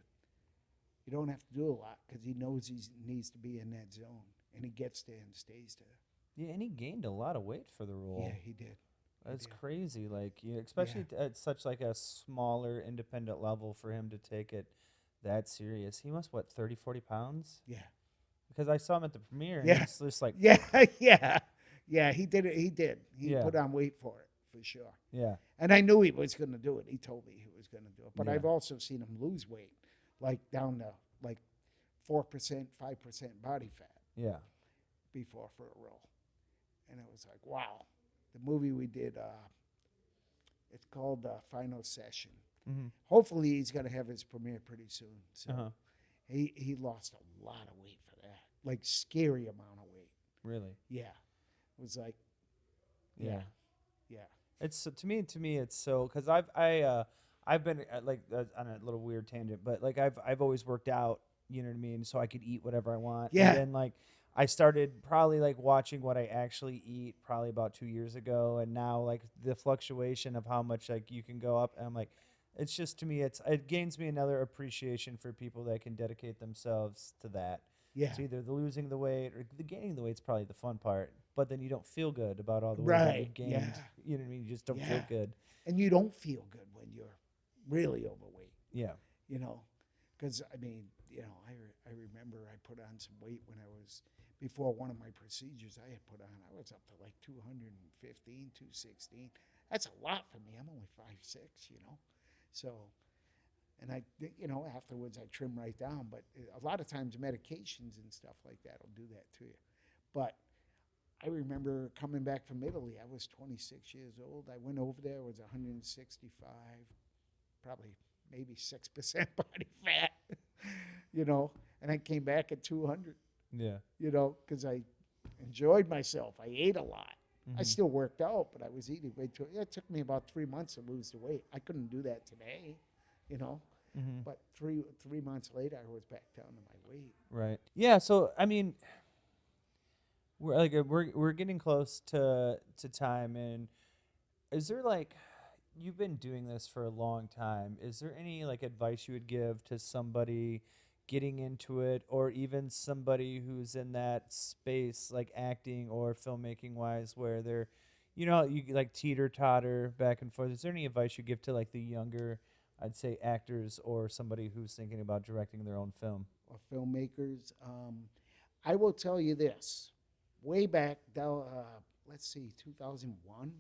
[SPEAKER 5] do a lot because he knows he needs to be in that zone, and he gets there and stays there.
[SPEAKER 4] Yeah, and he gained a lot of weight for the role.
[SPEAKER 5] Yeah, he did.
[SPEAKER 4] That's
[SPEAKER 5] did.
[SPEAKER 4] crazy. Like, especially at such like a smaller independent level for him to take it that serious. He must 30, 40 pounds.
[SPEAKER 5] Yeah.
[SPEAKER 4] Because I saw him at the premiere, and
[SPEAKER 5] Yeah.
[SPEAKER 4] it's just like,
[SPEAKER 5] Yeah, yeah. He did it. He did. He
[SPEAKER 4] Yeah.
[SPEAKER 5] put on weight for it for sure.
[SPEAKER 4] yeah,
[SPEAKER 5] And I knew he was going to do it. He told me he was going to do it. But
[SPEAKER 4] Yeah.
[SPEAKER 5] I've also seen him lose weight, like down to like 4%, 5% body fat
[SPEAKER 4] yeah,
[SPEAKER 5] before for a role. And it was like, wow. The movie we did, it's called Final Session.
[SPEAKER 4] mm-hmm.
[SPEAKER 5] Hopefully he's going to have his premiere pretty soon. So
[SPEAKER 4] Uh-huh.
[SPEAKER 5] he lost a lot of weight for that, like scary amount of weight.
[SPEAKER 4] Really,
[SPEAKER 5] Yeah. It was like,
[SPEAKER 4] yeah.
[SPEAKER 5] yeah.
[SPEAKER 4] It's to me, it's so because I've been on a little weird tangent, but like I've always worked out, you know what I mean, so I could eat whatever I want.
[SPEAKER 5] Yeah.
[SPEAKER 4] And then like I started probably like watching what I actually eat probably about 2 years ago, and now like the fluctuation of how much like you can go up, and I'm like, it's just, to me, it gains me another appreciation for people that can dedicate themselves to that.
[SPEAKER 5] Yeah.
[SPEAKER 4] It's either the losing the weight or the gaining the weight's probably the fun part, but then you don't feel good about all the weight that
[SPEAKER 5] Right,
[SPEAKER 4] you've gained.
[SPEAKER 5] yeah.
[SPEAKER 4] You know what I mean? You just don't feel
[SPEAKER 5] Yeah.
[SPEAKER 4] good.
[SPEAKER 5] And you don't feel good when you're really overweight,
[SPEAKER 4] Yeah.
[SPEAKER 5] you know, because, I mean, you know, I remember I put on some weight when I was, before one of my procedures I had put on, I was up to like 215, 216. That's a lot for me. I'm only 5'6", you know. So, and I, you know, afterwards I trim right down. But a lot of times medications and stuff like that will do that to you. But I remember coming back from Italy. I was 26 years old. I went over there, was 165, probably maybe 6% body fat, you know. And I came back at 200,
[SPEAKER 4] Yeah.
[SPEAKER 5] you know, because I enjoyed myself. I ate a lot. I
[SPEAKER 4] Mhm.
[SPEAKER 5] still worked out, but I was eating way too. It took me about 3 months to lose the weight. I couldn't do that today, you know.
[SPEAKER 4] Mhm.
[SPEAKER 5] But three months later, I was back down to my weight.
[SPEAKER 4] Right. Yeah. So I mean, we're getting close to time, and is there, like, you've been doing this for a long time? Is there any, like, advice you would give to somebody getting into it, or even somebody who's in that space, like acting or filmmaking wise, where they're, you know, you like teeter totter back and forth? Is there any advice you give to, like, the younger, I'd say, actors or somebody who's thinking about directing their own film?
[SPEAKER 5] Or filmmakers. I will tell you this. Way back, let's see, 2001.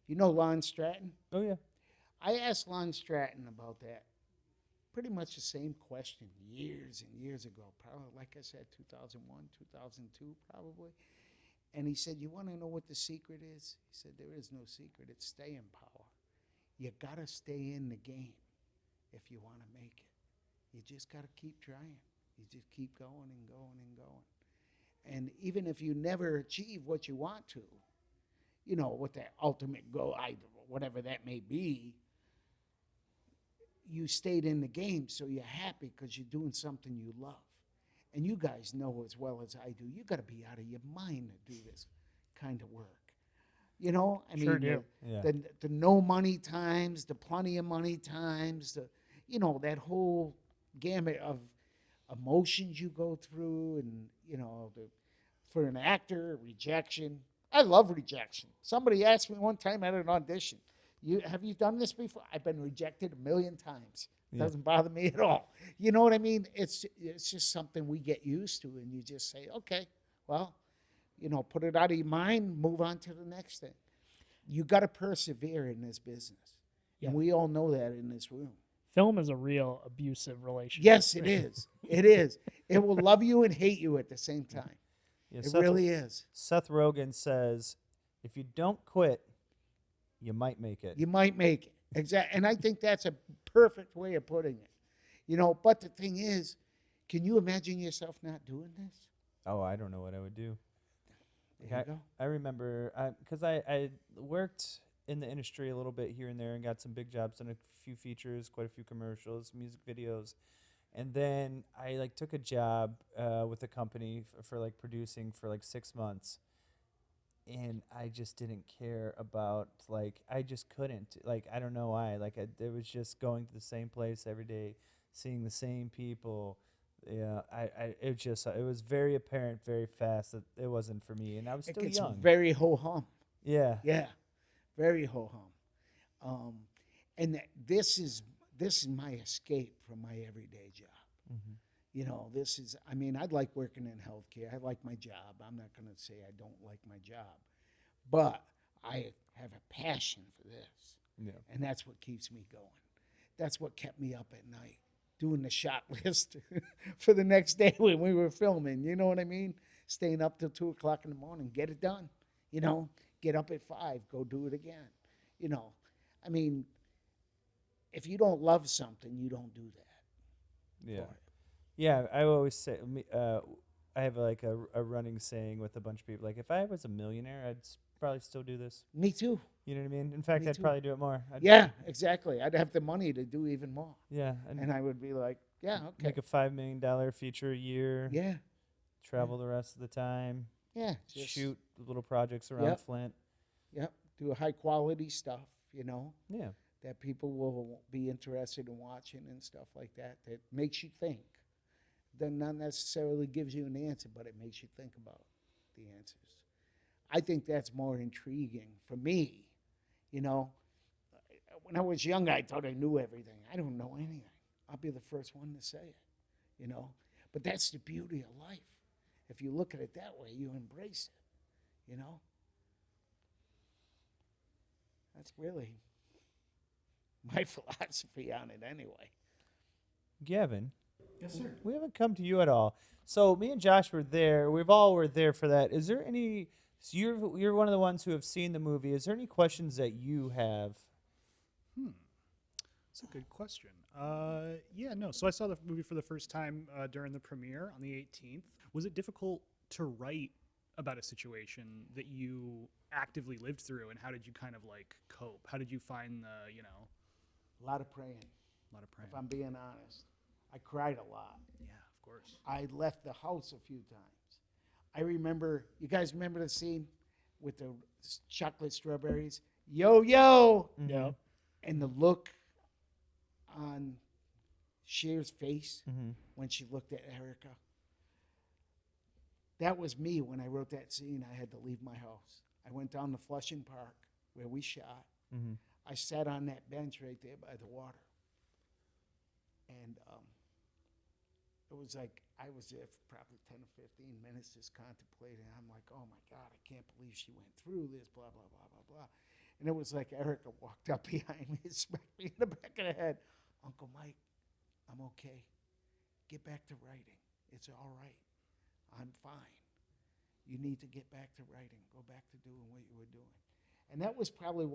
[SPEAKER 5] You know Lon Stratton?
[SPEAKER 4] Oh yeah.
[SPEAKER 5] I asked Lon Stratton about that. Pretty much the same question years and years ago. Probably, like I said, 2001, 2002 probably. And he said, you want to know what the secret is? He said, there is no secret. It's staying power. You got to stay in the game if you want to make it. You just got to keep trying. You just keep going and going and going. And even if you never achieve what you want to, you know, what that ultimate goal, whatever that may be, you stayed in the game, so you're happy because you're doing something you love. And you guys know as well as I do, you got to be out of your mind to do this kind of work. You know, I
[SPEAKER 3] Sure
[SPEAKER 5] mean,
[SPEAKER 3] do.
[SPEAKER 4] Yeah.
[SPEAKER 5] the no money times, the plenty of money times, you know, that whole gamut of emotions you go through, and, you know, for an actor, rejection. I love rejection. Somebody asked me one time at an audition, have you done this before? I've been rejected 1,000,000 times.
[SPEAKER 4] Yeah.
[SPEAKER 5] Doesn't bother me at all. You know what I mean? It's just something we get used to, and you just say, okay, well, you know, put it out of your mind, move on to the next thing. You got to persevere in this business.
[SPEAKER 3] Yeah.
[SPEAKER 5] And we all know that in this room.
[SPEAKER 3] Film is a real abusive relationship.
[SPEAKER 5] Yes, it is. It is. It will love you and hate you at the same time.
[SPEAKER 4] Yeah,
[SPEAKER 5] It really is.
[SPEAKER 4] Seth Rogen says, if you don't quit, you might make it.
[SPEAKER 5] You might make it. Exactly. And I think that's a perfect way of putting it. You know, but the thing is, can you imagine yourself not doing this?
[SPEAKER 4] Oh, I don't know what I would do.
[SPEAKER 5] There you go.
[SPEAKER 4] I remember, because I worked in the industry a little bit here and there and got some big jobs, done a few features, quite a few commercials, music videos. And then I, like, took a job with a company for like producing for like 6 months. And I just didn't care about, like, I just couldn't. Like, I don't know why. Like, it was just going to the same place every day, seeing the same people. Yeah, it was very apparent very fast that it wasn't for me. And I was
[SPEAKER 5] It
[SPEAKER 4] still
[SPEAKER 5] gets
[SPEAKER 4] young.
[SPEAKER 5] very ho-hum.
[SPEAKER 4] Yeah.
[SPEAKER 5] Yeah, very ho-hum. And this is my escape from my everyday job.
[SPEAKER 4] Mm-hmm.
[SPEAKER 5] You know, I mean, I'd like working in healthcare. I like my job. I'm not going to say I don't like my job. But I have a passion for this.
[SPEAKER 4] Yeah.
[SPEAKER 5] And that's what keeps me going. That's what kept me up at night, doing the shot list for the next day when we were filming. You know what I mean? Staying up till 2 o'clock in the morning, get it done. You know, get up at 5, go do it again. You know, I mean, if you don't love something, you don't do that.
[SPEAKER 4] Yeah.
[SPEAKER 5] for it.
[SPEAKER 4] Yeah, I always say, I have like a running saying with a bunch of people, like, if I was a millionaire, I'd probably still do this.
[SPEAKER 5] Me too.
[SPEAKER 4] You know what I mean? In fact,
[SPEAKER 5] Me
[SPEAKER 4] I'd
[SPEAKER 5] too.
[SPEAKER 4] probably do it more.
[SPEAKER 5] Yeah, exactly. I'd have the money to do even more.
[SPEAKER 4] Yeah.
[SPEAKER 5] And I would be like, yeah, okay.
[SPEAKER 4] Make a $5 million feature a year.
[SPEAKER 5] Yeah,
[SPEAKER 4] Travel the rest of the time.
[SPEAKER 5] yeah.
[SPEAKER 4] Shoot little projects around
[SPEAKER 5] Yep.
[SPEAKER 4] Flint.
[SPEAKER 5] Yep. Do high quality stuff, you know.
[SPEAKER 4] Yeah.
[SPEAKER 5] that people will be interested in watching and stuff like that, that makes you think. Then not necessarily gives you an answer, but it makes you think about the answers. I think that's more intriguing for me. You know, when I was young, I thought I knew everything. I don't know anything. I'll be the first one to say it, you know. But that's the beauty of life. If you look at it that way, you embrace it, you know. That's really my philosophy on it anyway.
[SPEAKER 4] Gavin,
[SPEAKER 6] Yes, sir.
[SPEAKER 4] we haven't come to you at all. So me and Josh were there. We've all were there for that. Is there any? So you're one of the ones who have seen the movie. Is there any questions that you have?
[SPEAKER 6] That's a good question. Yeah, no. So I saw the movie for the first time during the premiere on the 18th. Was it difficult to write about a situation that you actively lived through, and how did you kind of like cope? How did you find the, you know,
[SPEAKER 5] A lot of praying,
[SPEAKER 6] a lot of praying?
[SPEAKER 5] if I'm being honest. I cried a lot.
[SPEAKER 6] Yeah, of course.
[SPEAKER 5] I left the house a few times. I remember, you guys remember the scene with the chocolate strawberries? Yo, yo!
[SPEAKER 3] Yep.
[SPEAKER 5] And the look on Cher's face
[SPEAKER 4] Mm-hmm.
[SPEAKER 5] when she looked at Erica. That was me when I wrote that scene. I had to leave my house. I went down to Flushing Park where we shot.
[SPEAKER 4] Mm-hmm.
[SPEAKER 5] I sat on that bench right there by the water. And it was like I was there for probably 10 or 15 minutes just contemplating. I'm like, oh my God, I can't believe she went through this, blah, blah, blah, blah, blah. And it was like Erica walked up behind me and smacked me in the back of the head. Uncle Mike, I'm okay. Get back to writing. It's all right. I'm fine. You need to get back to writing. Go back to doing what you were doing. And that was probably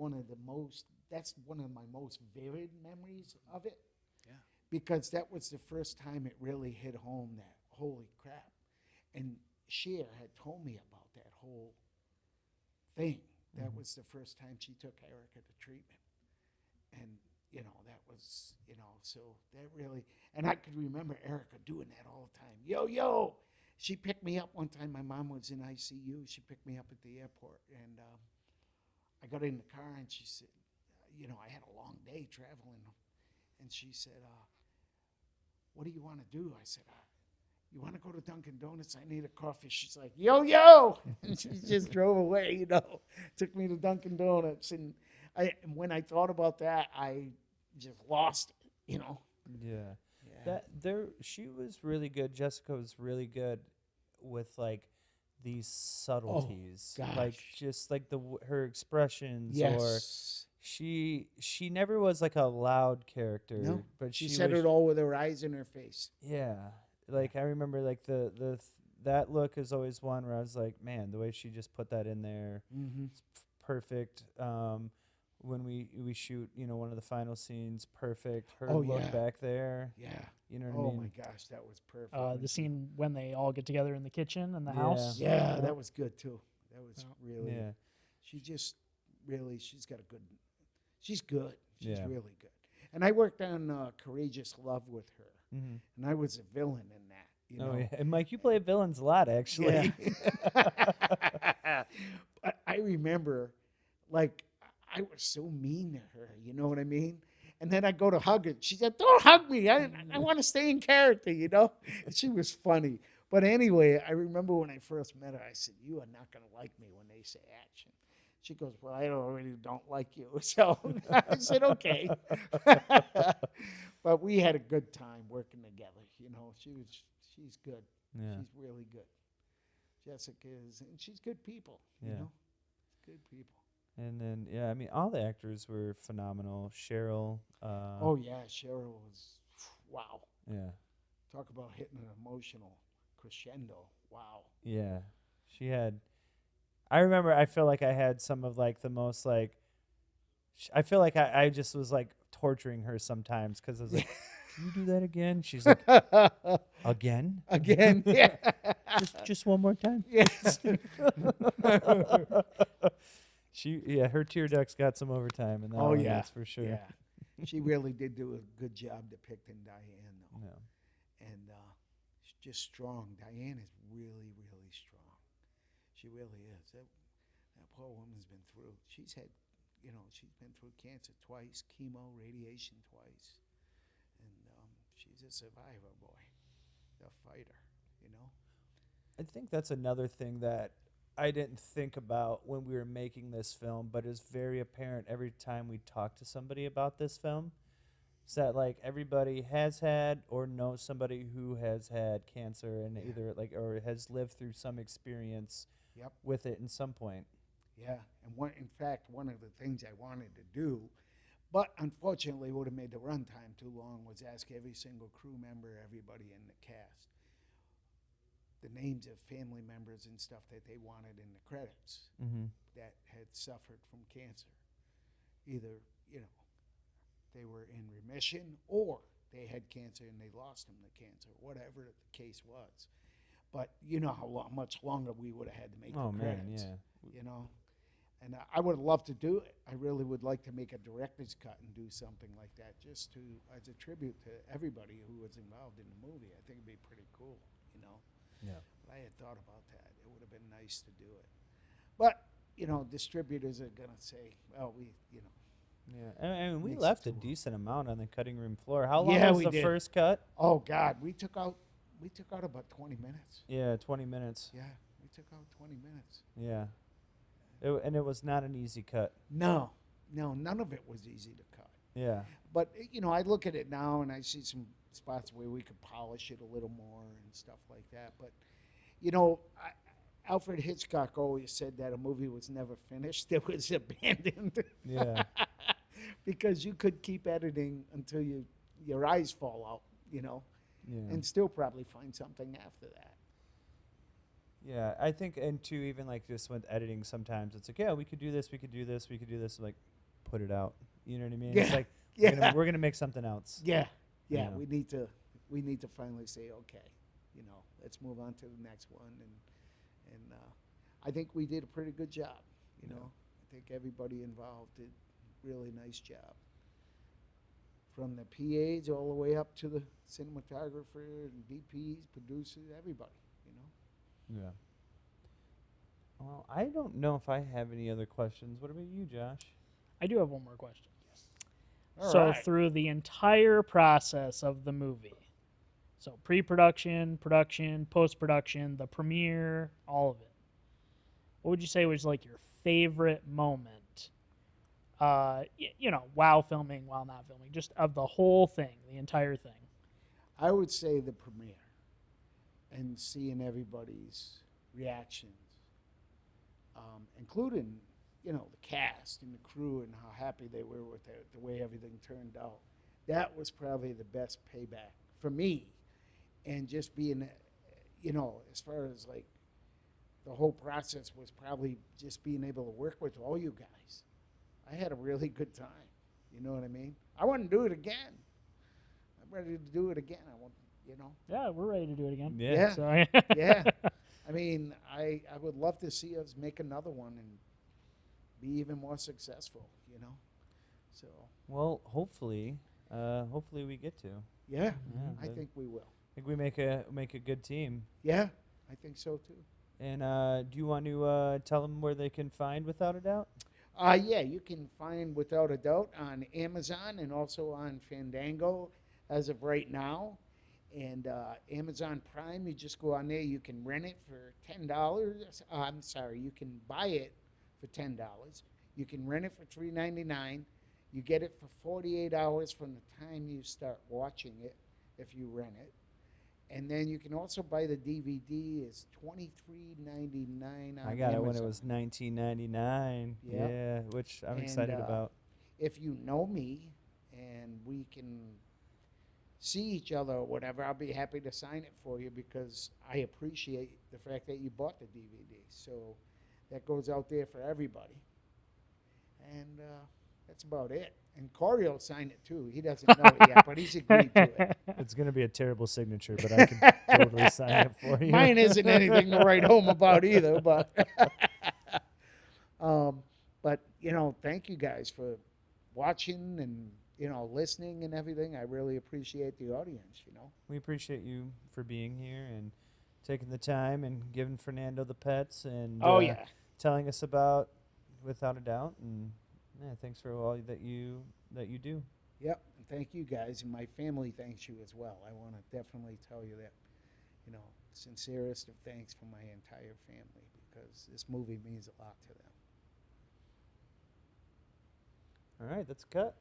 [SPEAKER 5] that's one of my most vivid memories of it.
[SPEAKER 6] Yeah.
[SPEAKER 5] Because that was the first time it really hit home that, holy crap. And Cher had told me about that whole thing. That was the first time she took Erica to treatment. And, you know, that was, you know, so that really, and I could remember Erica doing that all the time. Yo, yo! She picked me up one time. My mom was in ICU. She picked me up at the airport. And I got in the car and she said, you know, I had a long day traveling. And she said, what do you want to do? I said, you want to go to Dunkin' Donuts? I need a coffee. She's like, yo, yo. And she just drove away, you know, took me to Dunkin' Donuts. And when I thought about that, I just lost it, you know.
[SPEAKER 4] Yeah. She was really good. Jessica was really good with like these subtleties, like
[SPEAKER 5] gosh.
[SPEAKER 4] just like her expressions, or
[SPEAKER 5] Yes.
[SPEAKER 4] she never was like a loud character,
[SPEAKER 5] No,
[SPEAKER 4] but
[SPEAKER 5] she
[SPEAKER 4] she
[SPEAKER 5] said
[SPEAKER 4] was,
[SPEAKER 5] it all with her eyes in her face.
[SPEAKER 4] Yeah, like I remember like that look is always one where I was like, man, the way she just put that in there,
[SPEAKER 5] Mm-hmm.
[SPEAKER 4] it's perfect. When we shoot, you know, one of the final scenes, perfect. Her
[SPEAKER 5] Oh,
[SPEAKER 4] look
[SPEAKER 5] yeah.
[SPEAKER 4] back there,
[SPEAKER 5] Yeah.
[SPEAKER 4] you know what I
[SPEAKER 5] Oh
[SPEAKER 4] mean?
[SPEAKER 5] my gosh, that was perfect.
[SPEAKER 3] The scene when they all get together in the kitchen and the
[SPEAKER 4] Yeah.
[SPEAKER 3] house.
[SPEAKER 5] Yeah, that was good too. That was really.
[SPEAKER 4] Yeah.
[SPEAKER 5] She just really, she's got a good. She's good. She's
[SPEAKER 4] Yeah.
[SPEAKER 5] really good. And I worked on Courageous Love with her,
[SPEAKER 4] Mm-hmm.
[SPEAKER 5] and I was a villain in that. You know?
[SPEAKER 4] Oh yeah, and Mike, you play villains a lot, actually.
[SPEAKER 5] Yeah. But I remember, like, I was so mean to her. You know what I mean? And then I go to hug her. She said, "Don't hug me. I want to stay in character." You know? And she was funny. But anyway, I remember when I first met her, I said, "You are not going to like me when they say action." She goes, "Well, I already don't like you." So I said, "Okay." But we had a good time working together. You know, she's good.
[SPEAKER 4] Yeah.
[SPEAKER 5] She's really good. Jessica is, and she's good people. You
[SPEAKER 4] Yeah.
[SPEAKER 5] know, good people.
[SPEAKER 4] And then I mean, all the actors were phenomenal. Cheryl.
[SPEAKER 5] Oh yeah, Cheryl was, wow.
[SPEAKER 4] Yeah.
[SPEAKER 5] Talk about hitting an emotional crescendo. Wow.
[SPEAKER 4] Yeah. She had. I remember. I feel like I had some of like the most like. I feel like I just was like torturing her sometimes because I was like, "Can you do that again?" She's like, "Again?
[SPEAKER 5] Again, yeah.
[SPEAKER 4] Just one more time."
[SPEAKER 5] Yes.
[SPEAKER 4] Her tear ducts got some overtime, and that
[SPEAKER 5] Oh
[SPEAKER 4] one,
[SPEAKER 5] yeah,
[SPEAKER 4] that's for sure.
[SPEAKER 5] Yeah, she really did do a good job depicting Diane, though.
[SPEAKER 4] Yeah.
[SPEAKER 5] And she's just strong. Diane is really, really strong. She really is. That poor woman's been through. She's had she's been through cancer twice, chemo, radiation twice, and she's a survivor, boy, a fighter,
[SPEAKER 4] I think that's another thing that I didn't think about when we were making this film, but is very apparent every time we talk to somebody about this film. Is that like everybody has had or knows somebody who has had cancer and either like or has lived through some experience
[SPEAKER 5] Yep.
[SPEAKER 4] with it in some point.
[SPEAKER 5] Yeah, and in fact, one of the things I wanted to do, but unfortunately would have made the runtime too long, was ask every single crew member, everybody in the cast, the names of family members and stuff that they wanted in the credits that had suffered from cancer. Either, they were in remission or they had cancer and they lost them to cancer, whatever the case was. But you know how much longer we would have had to make the credits. And I would have loved to do it. I really would like to make a director's cut and do something like that, just as a tribute to everybody who was involved in the movie. I think it'd be pretty cool,
[SPEAKER 4] Yeah.
[SPEAKER 5] But I had thought about that. It would have been nice to do it. But, distributors are going to say, well,
[SPEAKER 4] Yeah, and we
[SPEAKER 5] Makes
[SPEAKER 4] left
[SPEAKER 5] it
[SPEAKER 4] a
[SPEAKER 5] too long.
[SPEAKER 4] decent amount on the cutting room floor. How long
[SPEAKER 5] Yeah,
[SPEAKER 4] was
[SPEAKER 5] we
[SPEAKER 4] the
[SPEAKER 5] did.
[SPEAKER 4] first cut?
[SPEAKER 5] Oh, God, we took out about 20 minutes.
[SPEAKER 4] Yeah, 20 minutes.
[SPEAKER 5] Yeah, we took out 20 minutes.
[SPEAKER 4] Yeah. And it was not an easy cut.
[SPEAKER 5] No, none of it was easy to cut.
[SPEAKER 4] Yeah.
[SPEAKER 5] But, I look at it now and I see some spots where we could polish it a little more and stuff like that. But, Alfred Hitchcock always said that a movie was never finished. It was abandoned.
[SPEAKER 4] Yeah.
[SPEAKER 5] Because you could keep editing until your eyes fall out,
[SPEAKER 4] Yeah.
[SPEAKER 5] and still probably find something after that.
[SPEAKER 4] Yeah, I think, and too, even like just with editing, sometimes it's like, yeah, we could do this, we could do this, we could do this, like, put it out. You know what I mean? It's
[SPEAKER 5] Yeah,
[SPEAKER 4] like,
[SPEAKER 5] yeah.
[SPEAKER 4] we're gonna make something else.
[SPEAKER 5] Yeah,
[SPEAKER 4] Yeah.
[SPEAKER 5] we need to finally say, okay, let's move on to the next one, and I think we did a pretty good job.
[SPEAKER 4] Yeah.
[SPEAKER 5] I think everybody involved did a really nice job, from the PAs all the way up to the cinematographer and DPs, producers, everybody.
[SPEAKER 4] Yeah. Well, I don't know if I have any other questions. What about you, Josh?
[SPEAKER 3] I do have one more question.
[SPEAKER 5] All
[SPEAKER 3] So
[SPEAKER 5] right.
[SPEAKER 3] through the entire process of the movie, so pre-production, production, post-production, the premiere, all of it, what would you say was like your favorite moment? While filming, while not filming, just of the whole thing, the entire thing.
[SPEAKER 5] I would say the premiere and seeing everybody's reactions, including, the cast and the crew and how happy they were with the way everything turned out. That was probably the best payback for me. And just being, as far as like the whole process was probably just being able to work with all you guys. I had a really good time. You know what I mean? I want to do it again. I'm ready to do it again. I want,
[SPEAKER 3] Yeah, we're ready to do it again.
[SPEAKER 5] Yeah.
[SPEAKER 3] So,
[SPEAKER 5] yeah. I mean, I would love to see us make another one and be even more successful, So,
[SPEAKER 4] Well, hopefully we get to.
[SPEAKER 5] yeah,
[SPEAKER 4] Yeah,
[SPEAKER 5] I
[SPEAKER 4] but-
[SPEAKER 5] think we will.
[SPEAKER 4] I think we make a good team.
[SPEAKER 5] Yeah, I think so too.
[SPEAKER 4] And do you want to tell them where they can find Without a Doubt?
[SPEAKER 5] Yeah, you can find Without a Doubt on Amazon and also on Fandango as of right now. And Amazon Prime, you just go on there. You can rent it for $10. I'm sorry, you can buy it for $10. You can rent it for $3.99. You get it for 48 hours from the time you start watching it, if you rent it. And then you can also buy the DVD. It's $23.99 on
[SPEAKER 4] I got it when it
[SPEAKER 5] Amazon.
[SPEAKER 4] was $19.99.
[SPEAKER 5] Yep.
[SPEAKER 4] Yeah, which I'm
[SPEAKER 5] And,
[SPEAKER 4] excited about.
[SPEAKER 5] If you know me and we can see each other or whatever, I'll be happy to sign it for you because I appreciate the fact that you bought the DVD. So that goes out there for everybody. And that's about it. And Cory will sign it too. He doesn't know it yet, but he's agreed to it.
[SPEAKER 4] It's going to be a terrible signature, but I can totally sign it for you.
[SPEAKER 5] Mine isn't anything to write home about either, but thank you guys for watching and listening and everything. I really appreciate the audience.
[SPEAKER 4] We appreciate you for being here and taking the time and giving Fernando the pets and
[SPEAKER 5] Oh yeah,
[SPEAKER 4] telling us about Without a Doubt. And Yeah, thanks for all that you do.
[SPEAKER 5] Yep, and thank you guys, and my family thanks you as well. I want to definitely tell you that, sincerest of thanks from my entire family, because this movie means a lot to them.
[SPEAKER 4] All right, that's a cut.